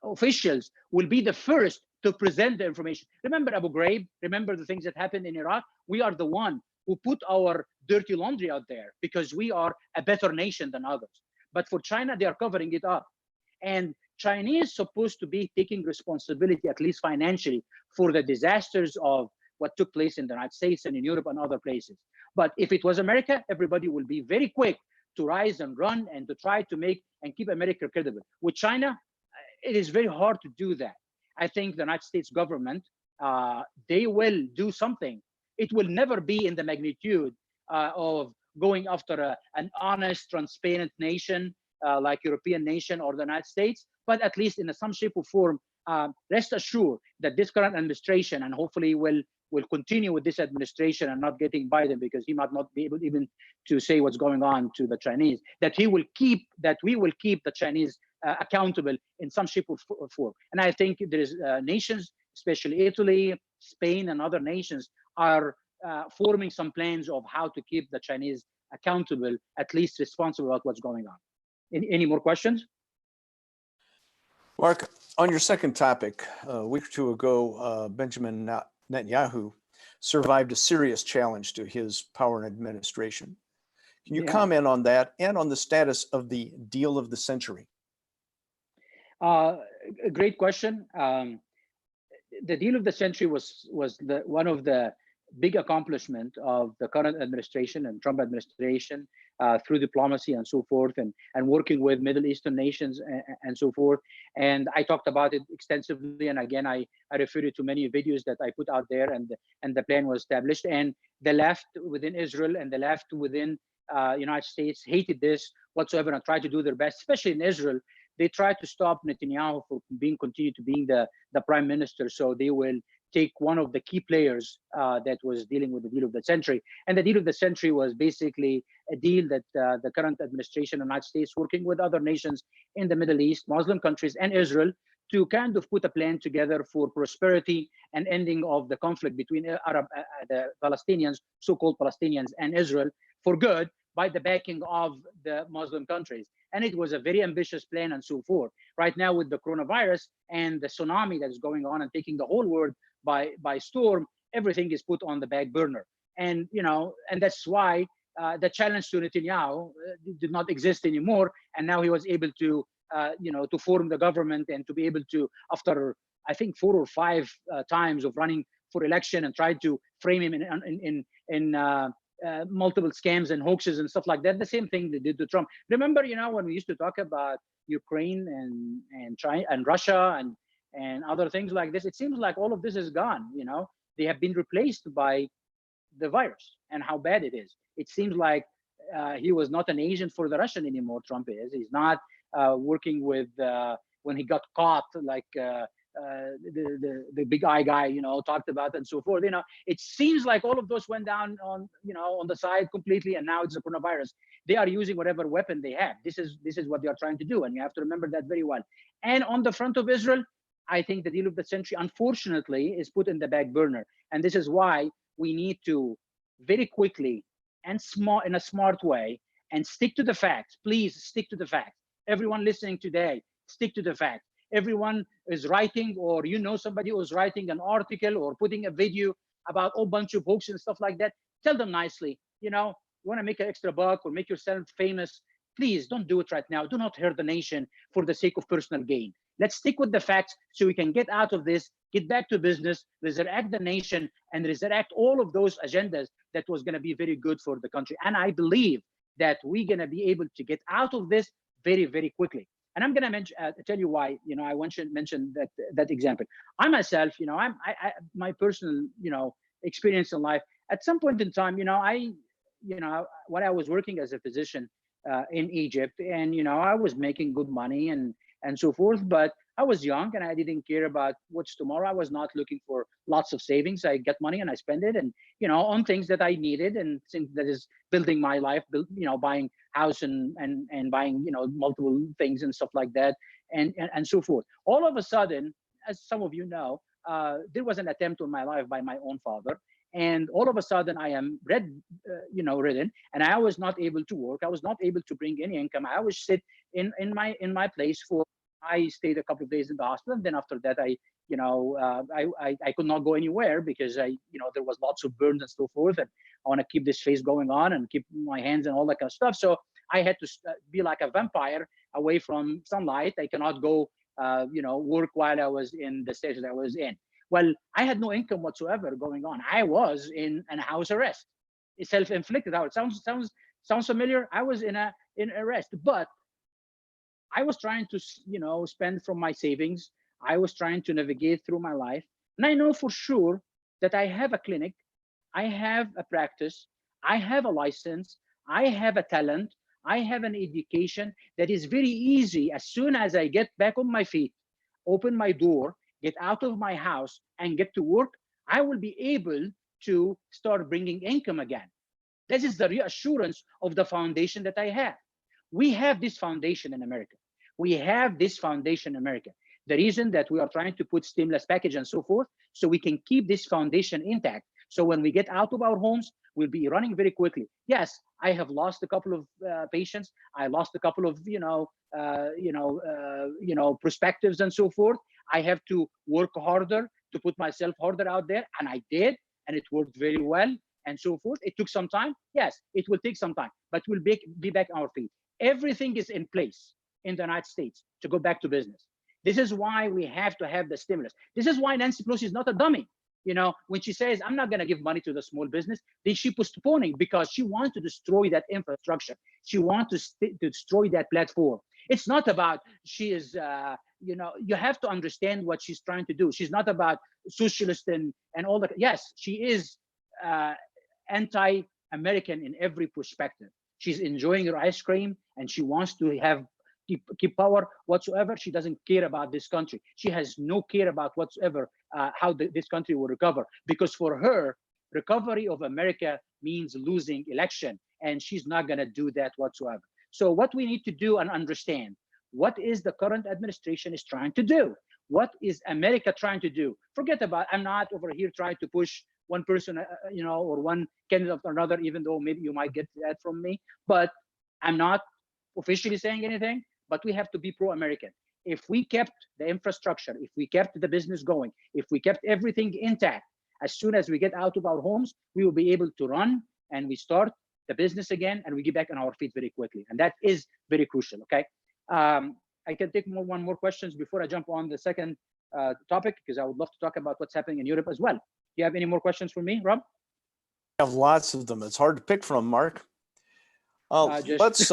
officials will be the first to present the information. Remember Abu Ghraib? Remember the things that happened in Iraq? We are the one who put our dirty laundry out there because we are a better nation than others. But for China, they are covering it up. And Chinese supposed to be taking responsibility, at least financially, for the disasters of what took place in the United States and in Europe and other places. But if it was America, everybody will be very quick to rise and run and to try to make and keep America credible. With China, it is very hard to do that. I think the United States government, they will do something. It will never be in the magnitude of going after an honest, transparent nation like European nation or the United States, but at least in some shape or form, rest assured that this current administration, and hopefully will continue with this administration and not getting Biden, because he might not be able even to say what's going on to the Chinese, that we will keep the Chinese accountable in some shape or form. And I think there is nations, especially Italy, Spain, and other nations are forming some plans of how to keep the Chinese accountable, at least responsible about what's going on. Any more questions? Mark, on your second topic, a week or two ago, Benjamin Netanyahu survived a serious challenge to his power and administration. Can you comment on that and on the status of the deal of the century? A great question. The deal of the century was one of the big accomplishment of the current administration and Trump administration through diplomacy and so forth, and working with Middle Eastern nations and so forth. And I talked about it extensively. And again, I refer you to many videos that I put out there, and the plan was established. And the left within Israel and the left within United States hated this whatsoever and tried to do their best, especially in Israel. They tried to stop Netanyahu from continue to being the prime minister, so they will take one of the key players that was dealing with the deal of the century. And the deal of the century was basically a deal that the current administration of the United States, working with other nations in the Middle East, Muslim countries, and Israel, to kind of put a plan together for prosperity and ending of the conflict between the Palestinians, so-called Palestinians, and Israel for good, by the backing of the Muslim countries. And it was a very ambitious plan and so forth. Right now, with the coronavirus and the tsunami that is going on and taking the whole world by storm, everything is put on the back burner. And and that's why the challenge to Netanyahu did not exist anymore. And now he was able to to form the government and to be able to, after I think 4 or 5 times of running for election and tried to frame him in multiple scams and hoaxes and stuff like that. The same thing they did to Trump. Remember, when we used to talk about Ukraine and China and Russia and other things like this, it seems like all of this is gone. They have been replaced by the virus and how bad it is. It seems like he was not an agent for the Russian anymore. Trump is. He's not working with when he got caught, like the big eye guy, talked about and so forth. It seems like all of those went down on the side completely, and now it's the coronavirus. They are using whatever weapon they have. This is what they are trying to do, and you have to remember that very well. And on the front of Israel, I think the deal of the century, unfortunately, is put in the back burner, and this is why we need to very quickly and in a smart way and stick to the facts. Please stick to the facts. Everyone listening today, stick to the facts. Everyone is writing, or somebody who's writing an article or putting a video about a bunch of hoax and stuff like that. Tell them nicely, you want to make an extra buck or make yourself famous. Please don't do it right now. Do not hurt the nation for the sake of personal gain. Let's stick with the facts so we can get out of this, get back to business, resurrect the nation, and resurrect all of those agendas that was going to be very good for the country. And I believe that we're going to be able to get out of this very, very quickly. And I'm going to tell you why. I mentioned that example. I myself, my personal, experience in life. At some point in time, when I was working as a physician in Egypt, and I was making good money and so forth, but I was young and I didn't care about what's tomorrow. I was not looking for lots of savings. I get money and I spend it, and on things that I needed, and things that is building my life, buying house and buying multiple things and stuff like that, and so forth. All of a sudden, as some of you know, there was an attempt on my life by my own father, and all of a sudden I am ridden, and I was not able to work. I was not able to bring any income. I was sit in my place for. I stayed a couple of days in the hospital, and then after that, I could not go anywhere because there was lots of burns and so forth, and I want to keep this face going on and keep my hands and all that kind of stuff. So I had to be like a vampire away from sunlight. I cannot go, work while I was in the stage that I was in. Well, I had no income whatsoever going on. I was in a house arrest. It's self-inflicted. How it sounds familiar? I was in arrest, but I was trying to, spend from my savings. I was trying to navigate through my life. And I know for sure that I have a clinic, I have a practice, I have a license, I have a talent, I have an education that is very easy. As soon as I get back on my feet, open my door, get out of my house, and get to work, I will be able to start bringing income again. This is the reassurance of the foundation that I have. We have this foundation in America. We have this foundation in America. The reason that we are trying to put stimulus package and so forth, so we can keep this foundation intact. So when we get out of our homes, we'll be running very quickly. Yes, I have lost a couple of patients. I lost a couple of perspectives and so forth. I have to work harder to put myself harder out there, and I did, and it worked very well, and so forth. It took some time. Yes, it will take some time, but we'll be back on our feet. Everything is in place in the United States to go back to business. This is why we have to have the stimulus. This is why Nancy Pelosi is not a dummy. You know, when she says, I'm not going to give money to the small business, then she's postponing because she wants to destroy that infrastructure. She wants to destroy that platform. It's not about she is, you have to understand what she's trying to do. She's not about socialist and all that. Yes, she is anti-American in every perspective. She's enjoying her ice cream and she wants to have keep power whatsoever. She doesn't care about this country. She has no care about whatsoever how this country will recover, because for her, recovery of America means losing election, and she's not going to do that whatsoever. So what we need to do and understand, what is the current administration is trying to do? What is America trying to do? Forget about, I'm not over here trying to push one person, or one candidate or another, even though maybe you might get that from me, but I'm not officially saying anything. But we have to be pro-American. If we kept the infrastructure, if we kept the business going, if we kept everything intact, as soon as we get out of our homes, we will be able to run and we start the business again, and we get back on our feet very quickly. And that is very crucial, okay? I can take one more questions before I jump on the second topic, because I would love to talk about what's happening in Europe as well. Do you have any more questions for me, Rob? I have lots of them. It's hard to pick from, Mark. Let's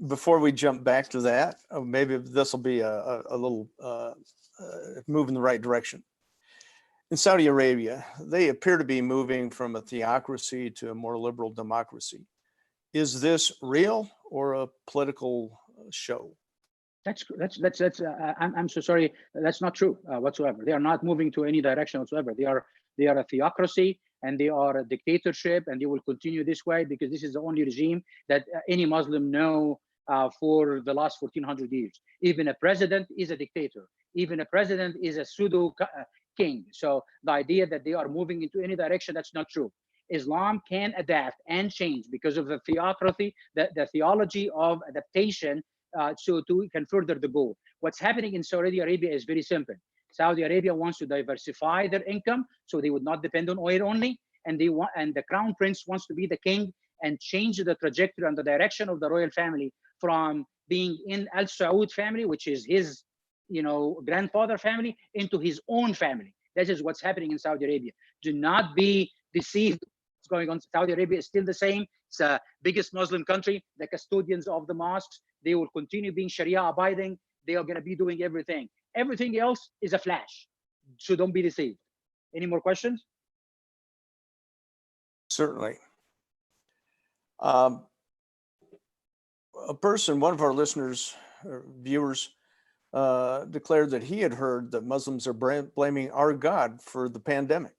before we jump back to that, maybe this will be a little move in the right direction. In Saudi Arabia, they appear to be moving from a theocracy to a more liberal democracy. Is this real or a political show? I'm so sorry. That's not true whatsoever. They are not moving to any direction whatsoever. They are a theocracy, and they are a dictatorship, and they will continue this way because this is the only regime that any Muslim know for the last 1400 years. Even a president is a dictator. Even a president is a pseudo king. So the idea that they are moving into any direction, that's not true. Islam can adapt and change because of the theocracy, the theology of adaptation, so we can further the goal. What's happening in Saudi Arabia is very simple. Saudi Arabia wants to diversify their income so they would not depend on oil only, and the crown prince wants to be the king and change the trajectory and the direction of the royal family from being in Al Saud family, which is his grandfather family, into his own family. That is what's happening in Saudi Arabia. Do not be deceived. What's going on? Saudi Arabia is still the same. It's the biggest Muslim country. The custodians of the mosques, they will continue being Sharia abiding. They are going to be doing everything. Everything else is a flash. So don't be deceived. Any more questions? Certainly. One of our listeners or viewers, declared that he had heard that Muslims are blaming our God for the pandemic.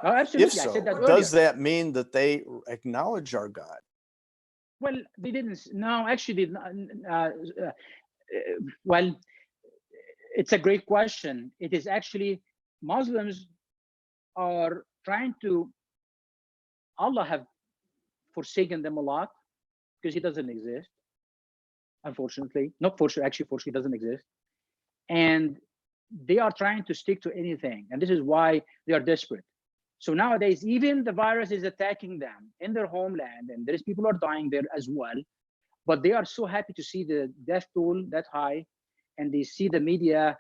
Oh, absolutely. If so, I said that does earlier. that mean that they acknowledge our God? Well, they didn't. No, actually, well, it's a great question. It is actually, Muslims are trying to, Allah have forsaken them a lot because he doesn't exist. Unfortunately, not fortunately, actually, fortunately doesn't exist. And they are trying to stick to anything. And this is why they are desperate. So nowadays, even the virus is attacking them in their homeland, and there's people are dying there as well. But they are so happy to see the death toll that high, and they see the media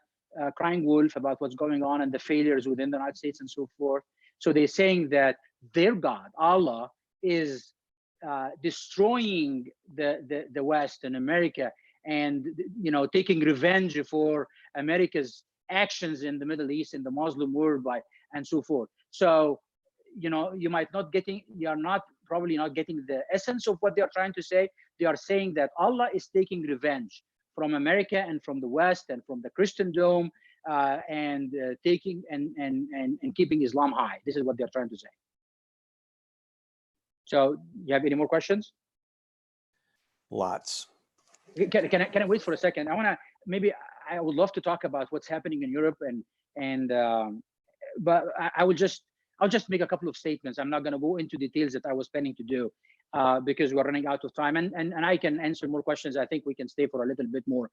crying wolf about what's going on and the failures within the United States and so forth. So they're saying that their God, Allah, is destroying the West and America, and taking revenge for America's actions in the Middle East, in the Muslim world, and so forth. So you are probably not getting the essence of what they are trying to say. They are saying that Allah is taking revenge from America and from the West and from the Christendom and taking and keeping Islam high. This is what they're trying to say. So, you have any more questions? Lots. Can I wait for a second? I would love to talk about what's happening in Europe but I'll just make a couple of statements. I'm not going to go into details that I was planning to do because we're running out of time, and I can answer more questions. I think we can stay for a little bit more.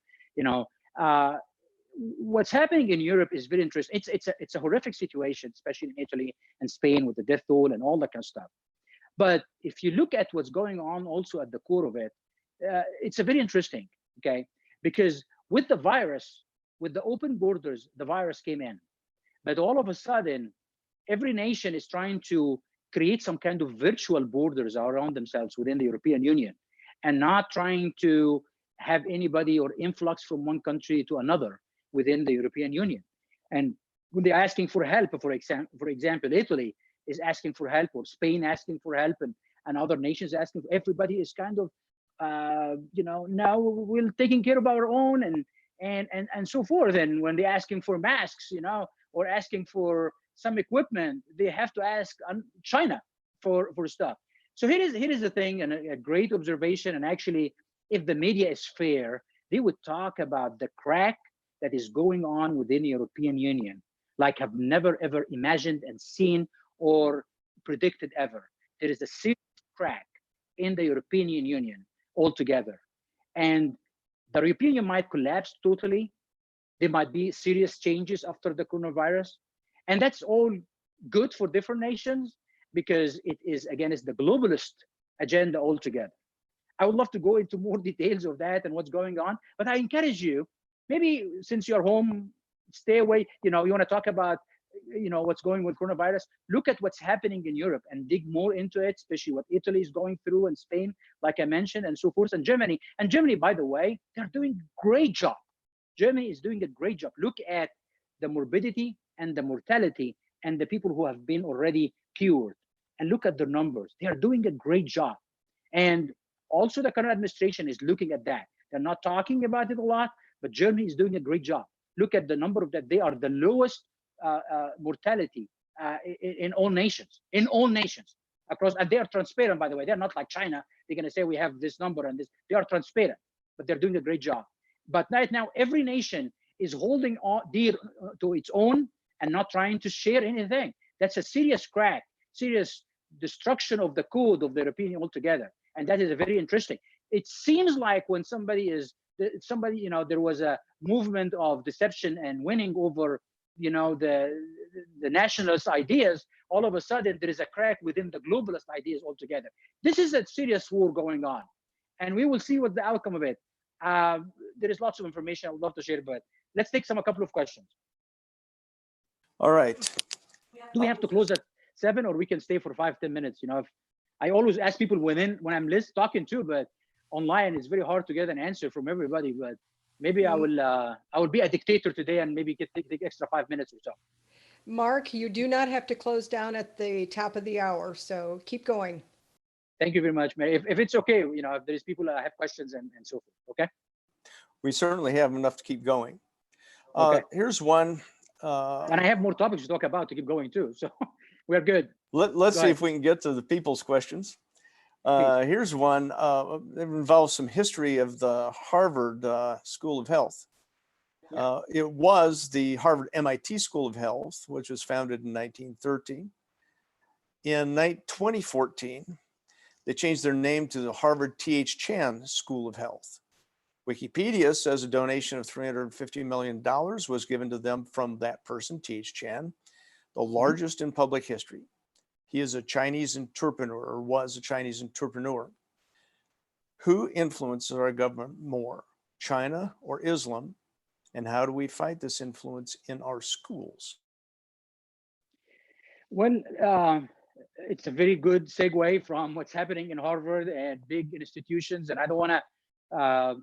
What's happening in Europe is very interesting. It's a horrific situation, especially in Italy and Spain with the death toll and all that kind of stuff. But if you look at what's going on also at the core of it, it's a very interesting, okay? Because with the virus, with the open borders, the virus came in. But all of a sudden, every nation is trying to create some kind of virtual borders around themselves within the European Union and not trying to have anybody or influx from one country to another within the European Union. And when they're asking for help, for example, Italy is asking for help, or Spain asking for help, and other nations asking. Everybody is kind of, now we're taking care of our own and so forth. And when they're asking for masks, or asking for some equipment, they have to ask China for stuff. So here is the thing, and a great observation. And actually, if the media is fair, they would talk about the crack that is going on within the European Union, like I've never ever imagined and seen or predicted ever. There is a serious crack in the European Union altogether. And the European Union might collapse totally. There might be serious changes after the coronavirus. And that's all good for different nations because it is, again, it's the globalist agenda altogether. I would love to go into more details of that and what's going on, but I encourage you, maybe since you're home, stay away. You want to talk about, what's going with coronavirus, look at what's happening in Europe and dig more into it, especially what Italy is going through and Spain, like I mentioned, and so forth, and Germany. And Germany, by the way, they're doing a great job. Germany is doing a great job. Look at the morbidity and the mortality and the people who have been already cured, and look at the numbers. They are doing a great job. And also the current administration is looking at that. They're not talking about it a lot, but Germany is doing a great job. Look at the number of that. They are the lowest mortality in all nations, across, and they are transparent, by the way. They're not like China. They're going to say we have this number and this. They are transparent, but they're doing a great job. But right now, every nation is holding on dear to its own and not trying to share anything. That's a serious crack, serious destruction of the code of the European Union altogether. And that is very interesting. It seems like when there was a movement of deception and winning over, the nationalist ideas, all of a sudden there is a crack within the globalist ideas altogether. This is a serious war going on, and we will see what the outcome of it. There is lots of information I would love to share, but let's take a couple of questions. All right. Do we have to close at 7, or we can stay for 5-10 minutes? If I always ask people when I'm talking to, but online it's very hard to get an answer from everybody. But maybe I will be a dictator today and maybe take extra 5 minutes or so. Mark, you do not have to close down at the top of the hour, so keep going. Thank you very much, Mary. If it's okay, if there's people that have questions and so forth, okay? We certainly have enough to keep going. Okay. Here's one. And I have more topics to talk about to keep going too, so we're good. Let's see if we can get to the people's questions. Here's one that involves some history of the Harvard School of Health. It was the Harvard MIT School of Health, which was founded in 1913. In 2014, they changed their name to the Harvard T.H. Chan School of Health. Wikipedia says a donation of $350 million was given to them from that person, T.H. Chan, the largest in public history. He is a Chinese entrepreneur, or was a Chinese entrepreneur. Who influences our government more, China or Islam? And how do we fight this influence in our schools? Well, it's a very good segue from what's happening in Harvard and big institutions. And I don't want to,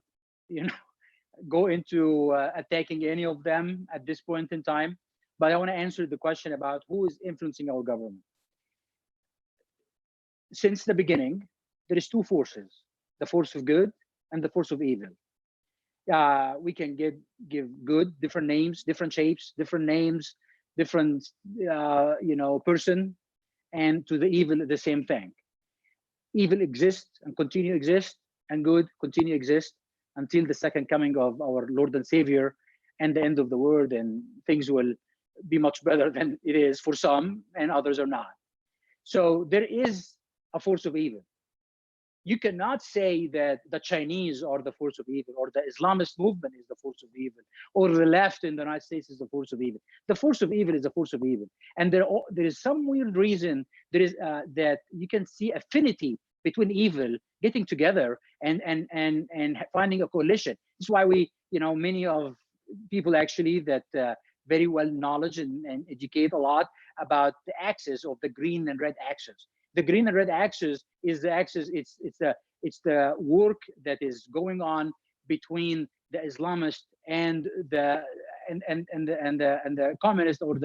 go into attacking any of them at this point in time. But I want to answer the question about who is influencing our government. Since the beginning, there is two forces, the force of good and the force of evil. We can give good, different names, different shapes, different names, different person, and to the evil the same thing. Evil exists and continue exist, and good continue exist until the second coming of our Lord and Savior and the end of the world, and things will be much better than it is for some, and others are not. So there is a force of evil. You cannot say that the Chinese are the force of evil, or the Islamist movement is the force of evil, or the left in the United States is the force of evil. The force of evil is the force of evil. And there is some weird reason there is that you can see affinity between evil getting together and finding a coalition. That's why we, many of people actually that very well knowledge and educate a lot about the axis of the green and red axis. The green and red axis is the axis. It's the work that is going on between the Islamist and the communist or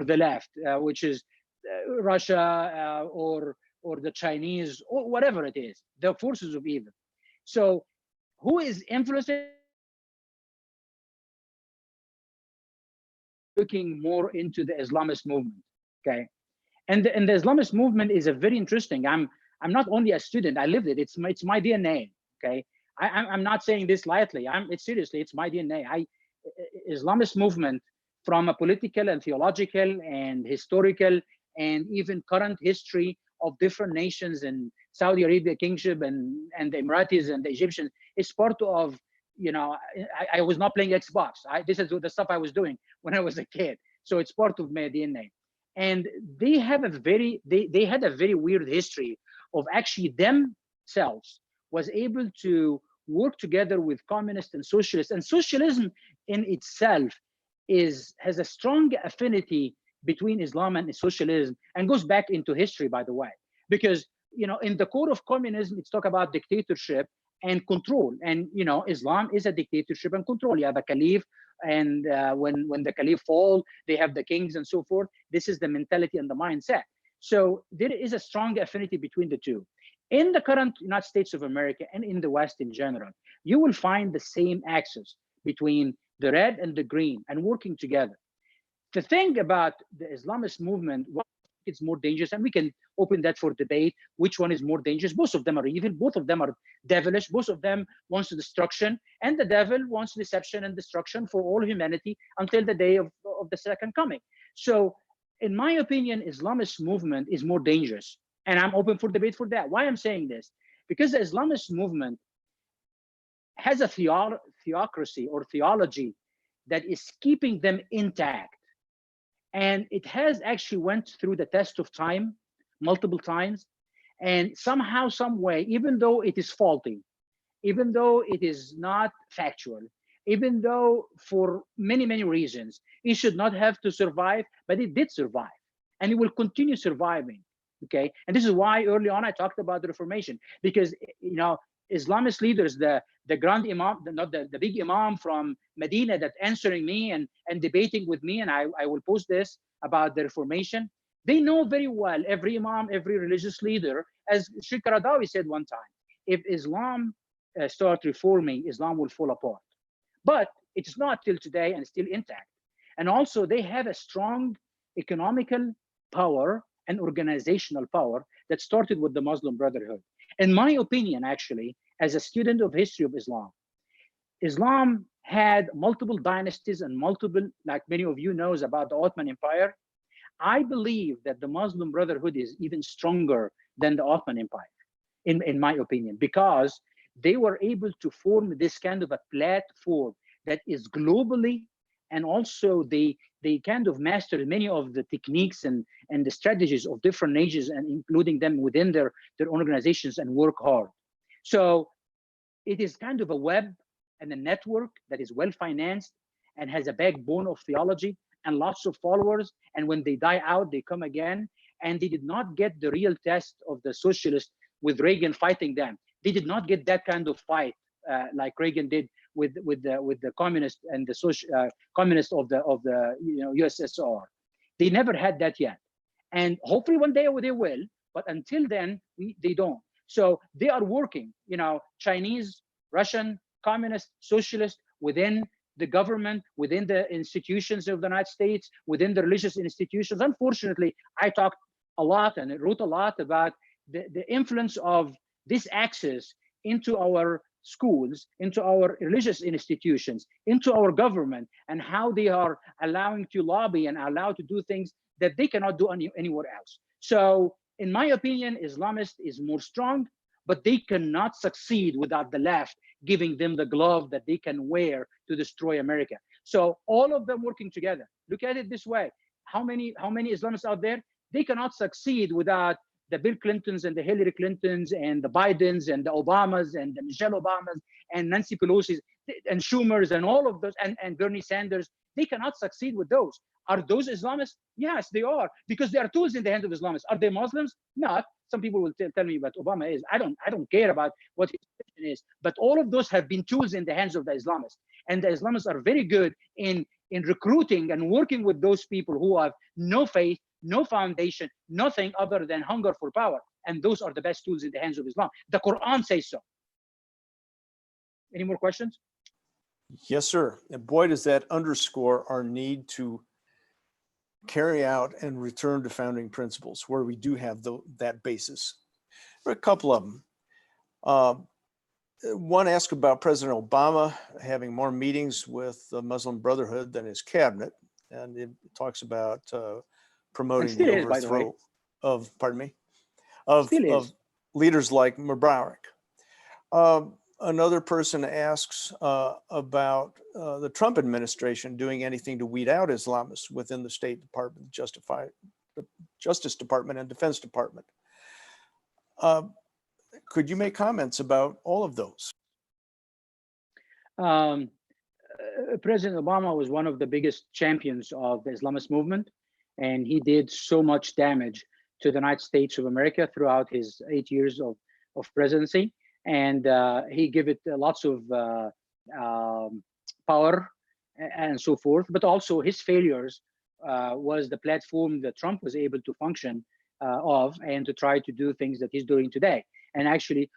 the left, which is Russia or the Chinese or whatever it is. The forces of evil. So, who is influencing? Looking more into the Islamist movement, okay? And the Islamist movement is a very interesting. I'm not only a student. I lived it. It's my DNA. Okay. I'm not saying this lightly. It's seriously. It's my DNA. Islamist movement, from a political and theological and historical and even current history of different nations and Saudi Arabia kingship and the Emiratis and the Egyptians, is part of. I was not playing Xbox. This is the stuff I was doing when I was a kid. So it's part of my DNA. And they have they had a very weird history of actually themselves was able to work together with communists and socialists. And socialism in itself has a strong affinity between Islam and socialism, and goes back into history, by the way, because in the core of communism, it's talk about dictatorship and control. And Islam is a dictatorship and control. You have a caliph, and when the caliph fall, they have the kings and so forth. This is the mentality and the mindset. So there is a strong affinity between the two. In the current United States of America and in the West in general, you will find the same axis between the red and the green and working together. The thing about the Islamist movement, it's more dangerous, and we can open that for debate, which one is more dangerous. Both of them are evil, both of them are devilish, both of them wants destruction, and the devil wants deception and destruction for all humanity until the day of the second coming. So in my opinion, Islamist movement is more dangerous, and I'm open for debate for that. Why I'm saying this? Because the Islamist movement has a theocracy or theology that is keeping them intact. And it has actually went through the test of time multiple times. And somehow, some way, even though it is faulty, even though it is not factual, even though for many, many reasons, it should not have to survive, but it did survive. And it will continue surviving, okay? And this is why early on I talked about the Reformation, because, Islamist leaders, the grand imam, not the big imam from Medina that answering me and debating with me, and I will post this about the Reformation. They know very well, every imam, every religious leader, as Sheikh Qaradawi said one time, if Islam starts reforming, Islam will fall apart. But it's not till today and still intact. And also they have a strong economical power and organizational power that started with the Muslim Brotherhood. In my opinion, actually, as a student of history of Islam had multiple dynasties and multiple, like many of you knows about the Ottoman Empire. I believe that the Muslim Brotherhood is even stronger than the Ottoman Empire, in my opinion, because they were able to form this kind of a platform that is globally, and also they kind of mastered many of the techniques and the strategies of different nations, and including them within their organizations, and work hard. So it is kind of a web and a network that is well financed and has a backbone of theology and lots of followers. And when they die out, they come again. And they did not get the real test of the socialists with Reagan fighting them. They did not get that kind of fight like Reagan did with the communists and the communists of the USSR. They never had that yet, and hopefully one day they will. But until then, they don't. So they are working. Chinese, Russian, communist, socialist, within the government, within the institutions of the United States, within the religious institutions. Unfortunately, I talked a lot and wrote a lot about the influence of this axis into our schools, into our religious institutions, into our government, and how they are allowing to lobby and allowed to do things that they cannot do anywhere else. So in my opinion, Islamist is more strong, but they cannot succeed without the left giving them the glove that they can wear to destroy America. So all of them working together. Look at it this way. How many Islamists out there? They cannot succeed without the Bill Clintons and the Hillary Clintons and the Bidens and the Obamas and the Michelle Obamas and Nancy Pelosi's and Schumer's and all of those and Bernie Sanders. They cannot succeed with those. Are those Islamists? Yes, they are, because they are tools in the hands of Islamists. Are they Muslims? Not. Some people will tell me, but Obama is. I don't care about what his position is. But all of those have been tools in the hands of the Islamists, and the Islamists are very good in recruiting and working with those people who have no faith, no foundation, nothing other than hunger for power. And those are the best tools in the hands of Islam. The Quran says so. Any more questions? Yes, sir. And boy, does that underscore our need to carry out and return to founding principles where we do have that basis. There are a couple of them. One asked about President Obama having more meetings with the Muslim Brotherhood than his cabinet, and it talks about promoting the overthrow of, pardon me, of leaders like Mubarak. Another person asks about the Trump administration doing anything to weed out Islamists within the State Department, Justice Department, and Defense Department. Could you make comments about all of those? President Obama was one of the biggest champions of the Islamist movement, and he did so much damage to the United States of America throughout his 8 years of presidency. And he gave it lots of power and so forth, but also his failures was the platform that Trump was able to function of and to try to do things that he's doing today. And actually,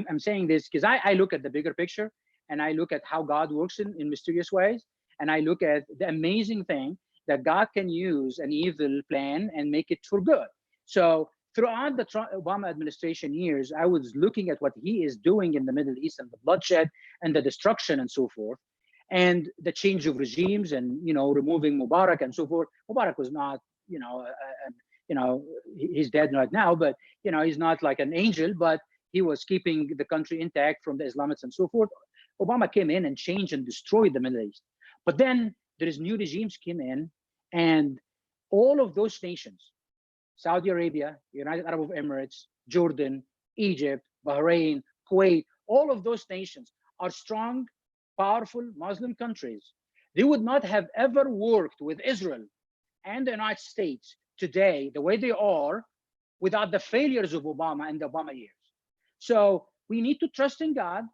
I'm saying this because I look at the bigger picture, and I look at how God works in mysterious ways, and I look at the amazing thing that God can use an evil plan and make it for good. So throughout the Obama administration years, I was looking at what he is doing in the Middle East and the bloodshed and the destruction and so forth, and the change of regimes and, removing Mubarak and so forth. Mubarak was not, he's dead right now, but, he's not like an angel, but he was keeping the country intact from the Islamists and so forth. Obama came in and changed and destroyed the Middle East. But then there is new regimes came in, and all of those nations, Saudi Arabia, United Arab Emirates, Jordan, Egypt, Bahrain, Kuwait, all of those nations are strong, powerful Muslim countries. They would not have ever worked with Israel and the United States today the way they are without the failures of Obama and the Obama years. So we need to trust in God.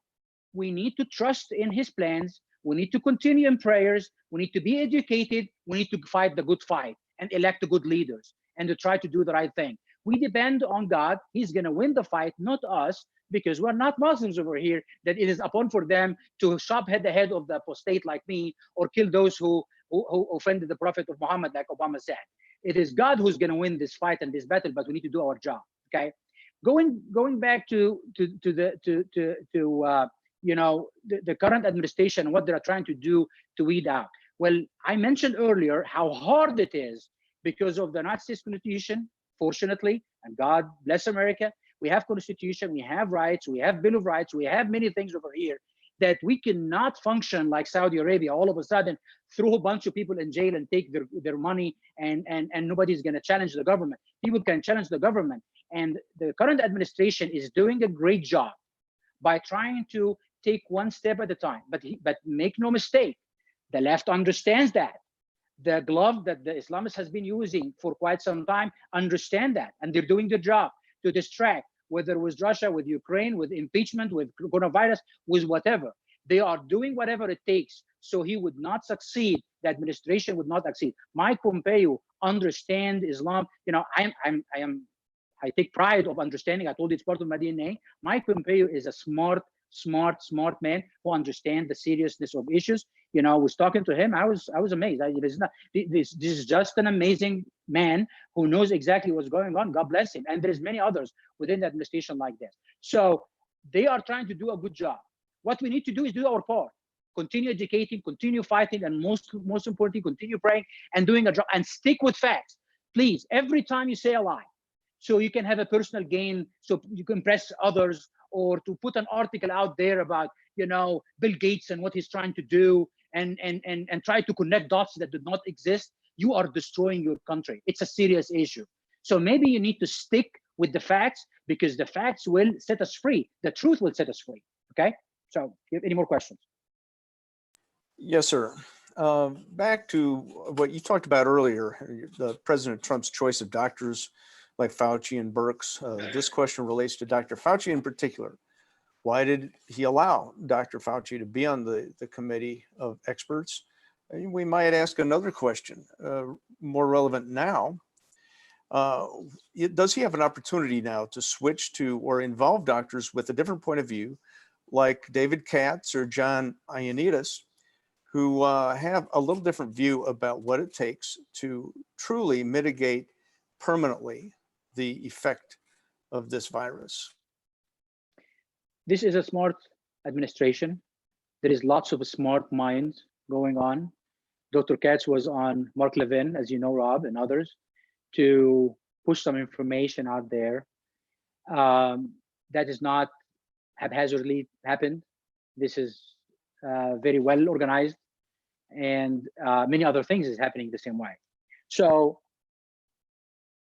We need to trust in his plans. We need to continue in prayers. We need to be educated. We need to fight the good fight and elect the good leaders and to try to do the right thing. We depend on God. He's going to win the fight, not us, because we're not Muslims over here, that it is upon for them to chop the head of the apostate like me or kill those who offended the Prophet of Muhammad, like Obama said. It is God who's going to win this fight and this battle, but we need to do our job. Okay, going back to the current administration, what they're trying to do to weed out. Well, I mentioned earlier how hard it is because of the United States Constitution, fortunately, and God bless America. We have Constitution, we have rights, we have Bill of Rights, we have many things over here that we cannot function like Saudi Arabia. All of a sudden, throw a bunch of people in jail and take their money, and nobody's going to challenge the government. People can challenge the government, and the current administration is doing a great job by trying to take one step at a time. But make no mistake, the left understands that. The glove that the Islamists has been using for quite some time understand that, and they're doing their job to distract, whether with Russia, with Ukraine, with impeachment, with coronavirus, with whatever. They are doing whatever it takes so he would not succeed, the administration would not succeed. Mike Pompeo understands Islam. I take pride of understanding. I told you it's part of my DNA. Mike Pompeo is a smart smart man who understand the seriousness of issues. You know, I was talking to him. I was amazed. This is just an amazing man who knows exactly what's going on. God bless him. And there's many others within the administration like this. So they are trying to do a good job. What we need to do is do our part. Continue educating, continue fighting, and most importantly, continue praying and doing a job, and stick with facts. Please, every time you say a lie, so you can have a personal gain, so you can impress others, or to put an article out there about, you know, Bill Gates and what he's trying to do, and try to connect dots that do not exist, you are destroying your country. It's a serious issue. So maybe you need to stick with the facts, because the facts will set us free. The truth will set us free. Okay. So, any more questions? Yes, sir. Back to what you talked about earlier, the President Trump's choice of doctors like Fauci and Birx. This question relates to Dr. Fauci in particular. Why did he allow Dr. Fauci to be on the committee of experts? And we might ask another question, more relevant now. Does he have an opportunity now to switch to or involve doctors with a different point of view, like David Katz or John Ioannidis, who have a little different view about what it takes to truly mitigate permanently the effect of this virus? This is a smart administration. There is lots of smart minds going on. Dr. Katz was on Mark Levin, as you know, Rob, and others, to push some information out there. That is not haphazardly happened. This is very well organized, and many other things is happening the same way. So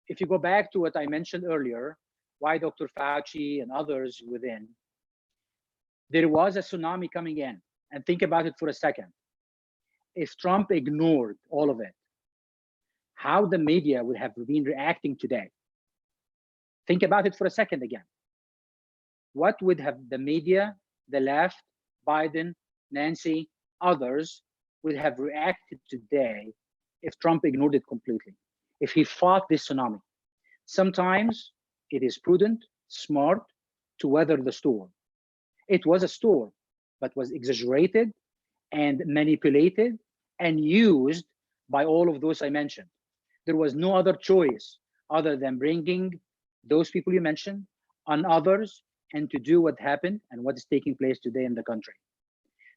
if you go back to what I mentioned earlier, why Dr. Fauci and others within, there was a tsunami coming in. And think about it for a second. If Trump ignored all of it, how the media would have been reacting today? Think about it for a second again. What would have the media, the left, Biden, Nancy, others would have reacted today if Trump ignored it completely, if he fought this tsunami? Sometimes it is prudent, smart to weather the storm. It was a storm, but was exaggerated and manipulated and used by all of those I mentioned. There was no other choice other than bringing those people you mentioned on others and to do what happened and what is taking place today in the country.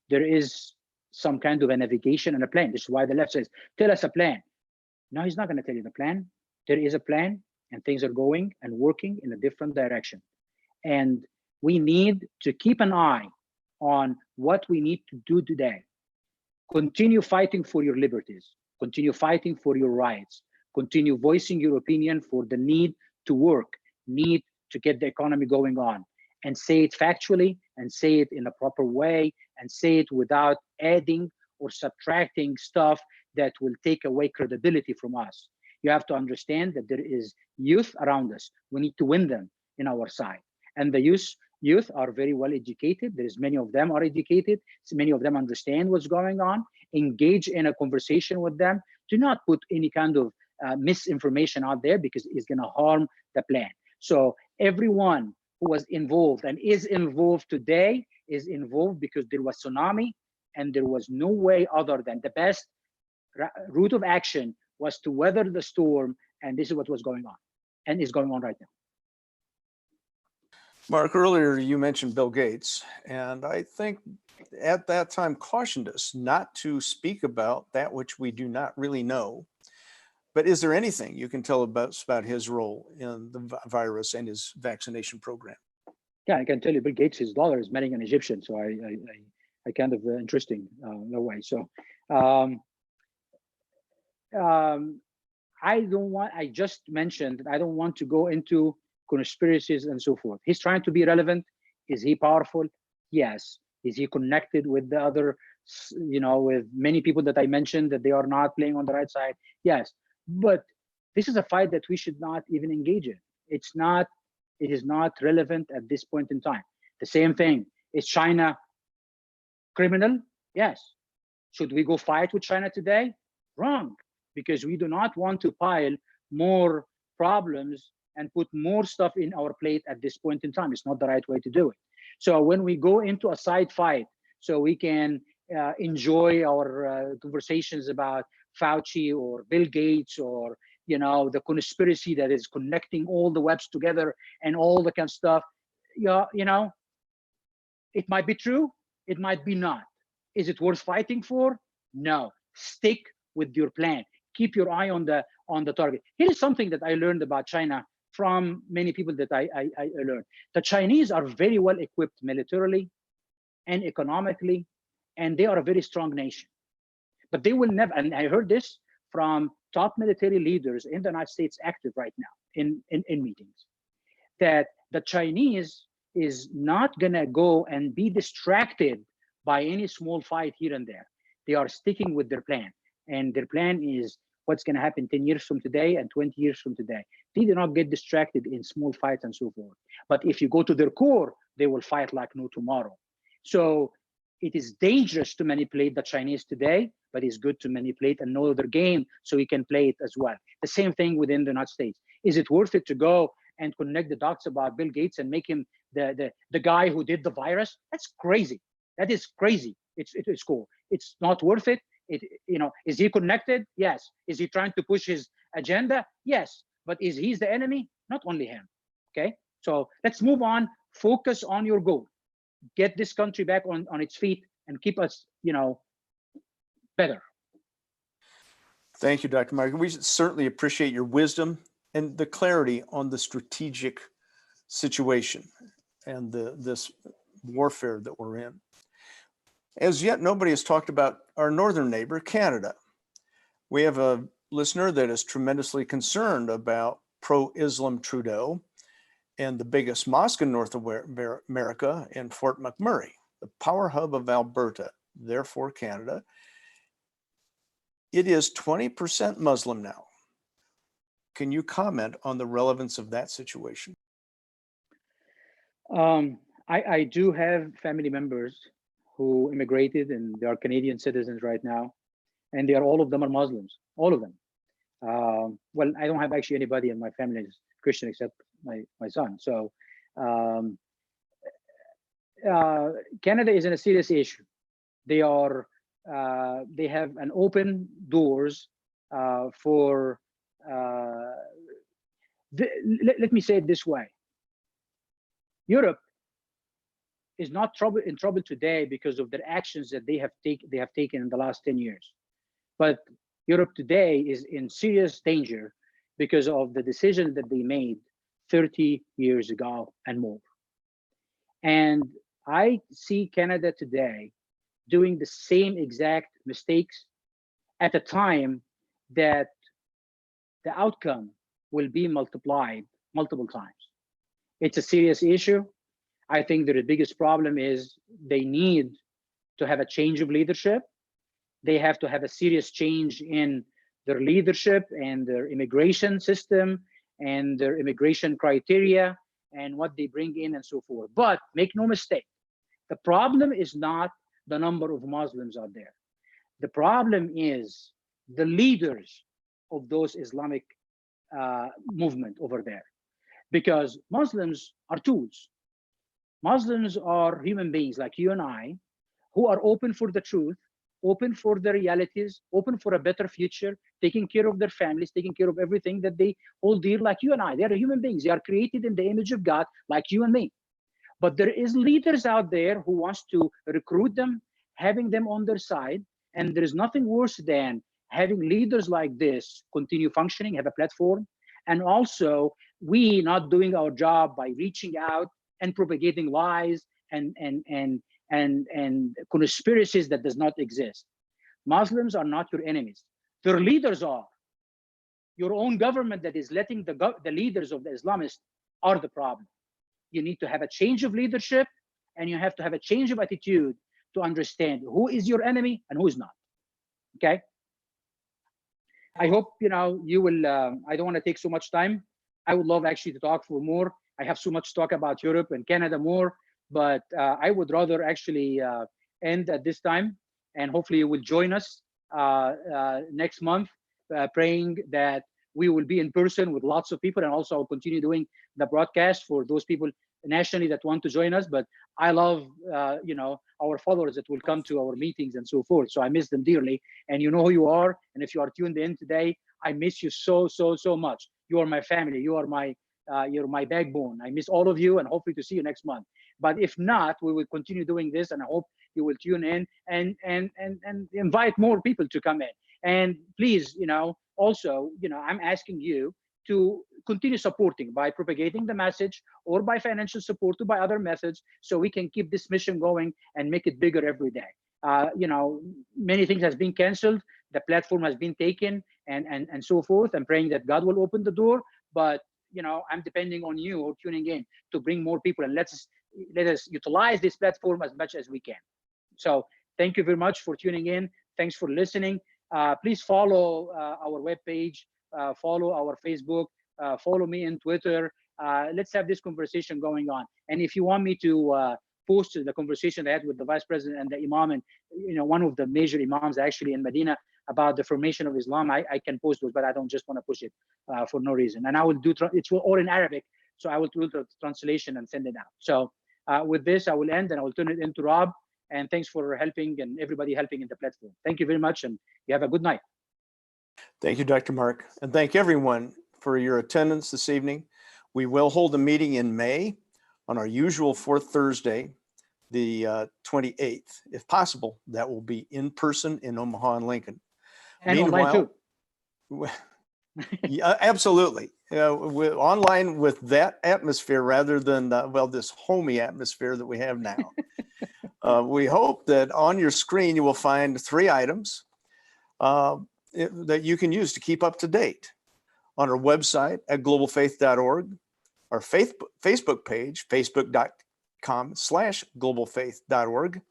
There is some kind of a navigation and a plan. This is why the left says, tell us a plan. No, he's not going to tell you the plan. There is a plan, and things are going and working in a different direction. And we need to keep an eye on what we need to do today. Continue fighting for your liberties. Continue fighting for your rights. Continue voicing your opinion for the need to work, need to get the economy going on, and say it factually, and say it in a proper way, and say it without adding or subtracting stuff that will take away credibility from us. You have to understand that there is youth around us. We need to win them in our side. And the youth are very well educated. There's many of them are educated. So many of them understand what's going on. Engage in a conversation with them. Do not put any kind of misinformation out there, because it's going to harm the plan. So everyone who was involved and is involved today is involved because there was tsunami, and there was no way other than the best route of action was to weather the storm. And this is what was going on and is going on right now. Mark, earlier you mentioned Bill Gates, and I think at that time cautioned us not to speak about that which we do not really know. But is there anything you can tell about his role in the virus and his vaccination program? Yeah, I can tell you, Bill Gates, his daughter is marrying an Egyptian, so I kind of interesting in a way. So I just mentioned that I don't want to go into conspiracies and so forth. He's trying to be relevant. Is he powerful? Yes. Is he connected with the other, with many people that I mentioned that they are not playing on the right side? Yes. But this is a fight that we should not even engage in. It is not relevant at this point in time. The same thing. Is China criminal? Yes. Should we go fight with China today? Wrong. Because we do not want to pile more problems and put more stuff in our plate at this point in time. It's not the right way to do it. So when we go into a side fight, so we can enjoy our conversations about Fauci or Bill Gates, or the conspiracy that is connecting all the webs together and all the kind of stuff. It might be true, it might be not. Is it worth fighting for? No. Stick with your plan. Keep your eye on the target. Here is something that I learned about China from many people that I learned. The Chinese are very well equipped militarily and economically, and they are a very strong nation. But they will never, and I heard this from top military leaders in the United States active right now in meetings, that the Chinese is not gonna go and be distracted by any small fight here and there. They are sticking with their plan. And their plan is what's gonna happen 10 years from today and 20 years from today. They do not get distracted in small fights and so forth. But if you go to their core, they will fight like no tomorrow. So it is dangerous to manipulate the Chinese today, but it's good to manipulate and know their game so we can play it as well. The same thing within the United States. Is it worth it to go and connect the dots about Bill Gates and make him the guy who did the virus? That's crazy. That is crazy. It's cool. It's not worth it. Is he connected? Yes. Is he trying to push his agenda? Yes. But is he the enemy? Not only him. Okay. So let's move on. Focus on your goal. Get this country back on its feet and keep us, better. Thank you, Dr. Mark. We certainly appreciate your wisdom and the clarity on the strategic situation and this warfare that we're in. As yet, nobody has talked about our northern neighbor, Canada. We have a listener that is tremendously concerned about pro-Islam Trudeau and the biggest mosque in North America in Fort McMurray, the power hub of Alberta, therefore Canada. It is 20% Muslim now. Can you comment on the relevance of that situation? I do have family members who immigrated, and they are Canadian citizens right now, and all of them are Muslims, all of them. Well, I don't have actually anybody in my family is Christian except my son. So Canada is in a serious issue. They have an open doors for. Let me say it this way: Europe is not in trouble today because of their actions that they have taken in the last 10 years, but Europe today is in serious danger because of the decision that they made 30 years ago and more. And I see Canada today doing the same exact mistakes at a time that the outcome will be multiplied multiple times. It's a serious issue. I think that the biggest problem is they need to have a change of leadership. They have to have a serious change in their leadership and their immigration system and their immigration criteria and what they bring in and so forth. But make no mistake, the problem is not the number of Muslims out there. The problem is the leaders of those Islamic movement over there, because Muslims are tools. Muslims are human beings like you and I, who are open for the truth, open for the realities, open for a better future, taking care of their families, taking care of everything that they hold dear, like you and I. They are human beings. They are created in the image of God, like you and me. But there is leaders out there who wants to recruit them, having them on their side. And there is nothing worse than having leaders like this continue functioning, have a platform, and also we not doing our job by reaching out and propagating lies and conspiracies that does not exist. Muslims are not your enemies. Their leaders are. Your own government that is letting the leaders of the Islamists are the problem. You need to have a change of leadership, and you have to have a change of attitude to understand who is your enemy and who is not. Okay? I hope you will. I don't want to take so much time. I would love actually to talk for more. I have so much to talk about Europe and Canada more, but I would rather actually end at this time, and hopefully you will join us next month, praying that we will be in person with lots of people, and also I'll continue doing the broadcast for those people nationally that want to join us. But I love, our followers that will come to our meetings and so forth. So I miss them dearly, and you know who you are. And if you are tuned in today, I miss you so much. You are my family. You are you're my backbone. I miss all of you, and hopefully to see you next month. But if not, we will continue doing this, and I hope you will tune in and invite more people to come in. And please, also, I'm asking you to continue supporting by propagating the message, or by financial support, or by other methods, so we can keep this mission going and make it bigger every day. Many things has been canceled, the platform has been taken, and so forth. I'm praying that God will open the door, but I'm depending on you or tuning in to bring more people, and let us utilize this platform as much as we can. So thank you very much for tuning in. Thanks for listening. Please follow our webpage, follow our Facebook, follow me on Twitter. Let's have this conversation going on. And if you want me to post the conversation I had with the vice president and the imam, and one of the major imams actually in Medina, about the formation of Islam, I can post those, but I don't just want to push it for no reason. And I will do it's all in Arabic, so I will do the translation and send it out. So with this, I will end, and I will turn it into Rob. And thanks for helping, and everybody helping in the platform. Thank you very much, and you have a good night. Thank you, Dr. Mark. And thank everyone for your attendance this evening. We will hold a meeting in May on our usual fourth Thursday, the 28th. If possible, that will be in person in Omaha and Lincoln. And online too. Yeah, absolutely. Online with that atmosphere rather than, this homey atmosphere that we have now. We hope that on your screen you will find 3 items that you can use to keep up to date. On our website at globalfaith.org, our Facebook page, facebook.com/globalfaith.org.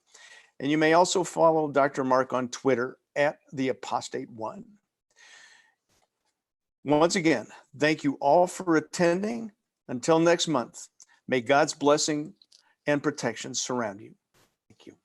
And you may also follow Dr. Mark on Twitter at @theapostate1. Once again, thank you all for attending. Until next month, may God's blessing and protection surround you. Thank you.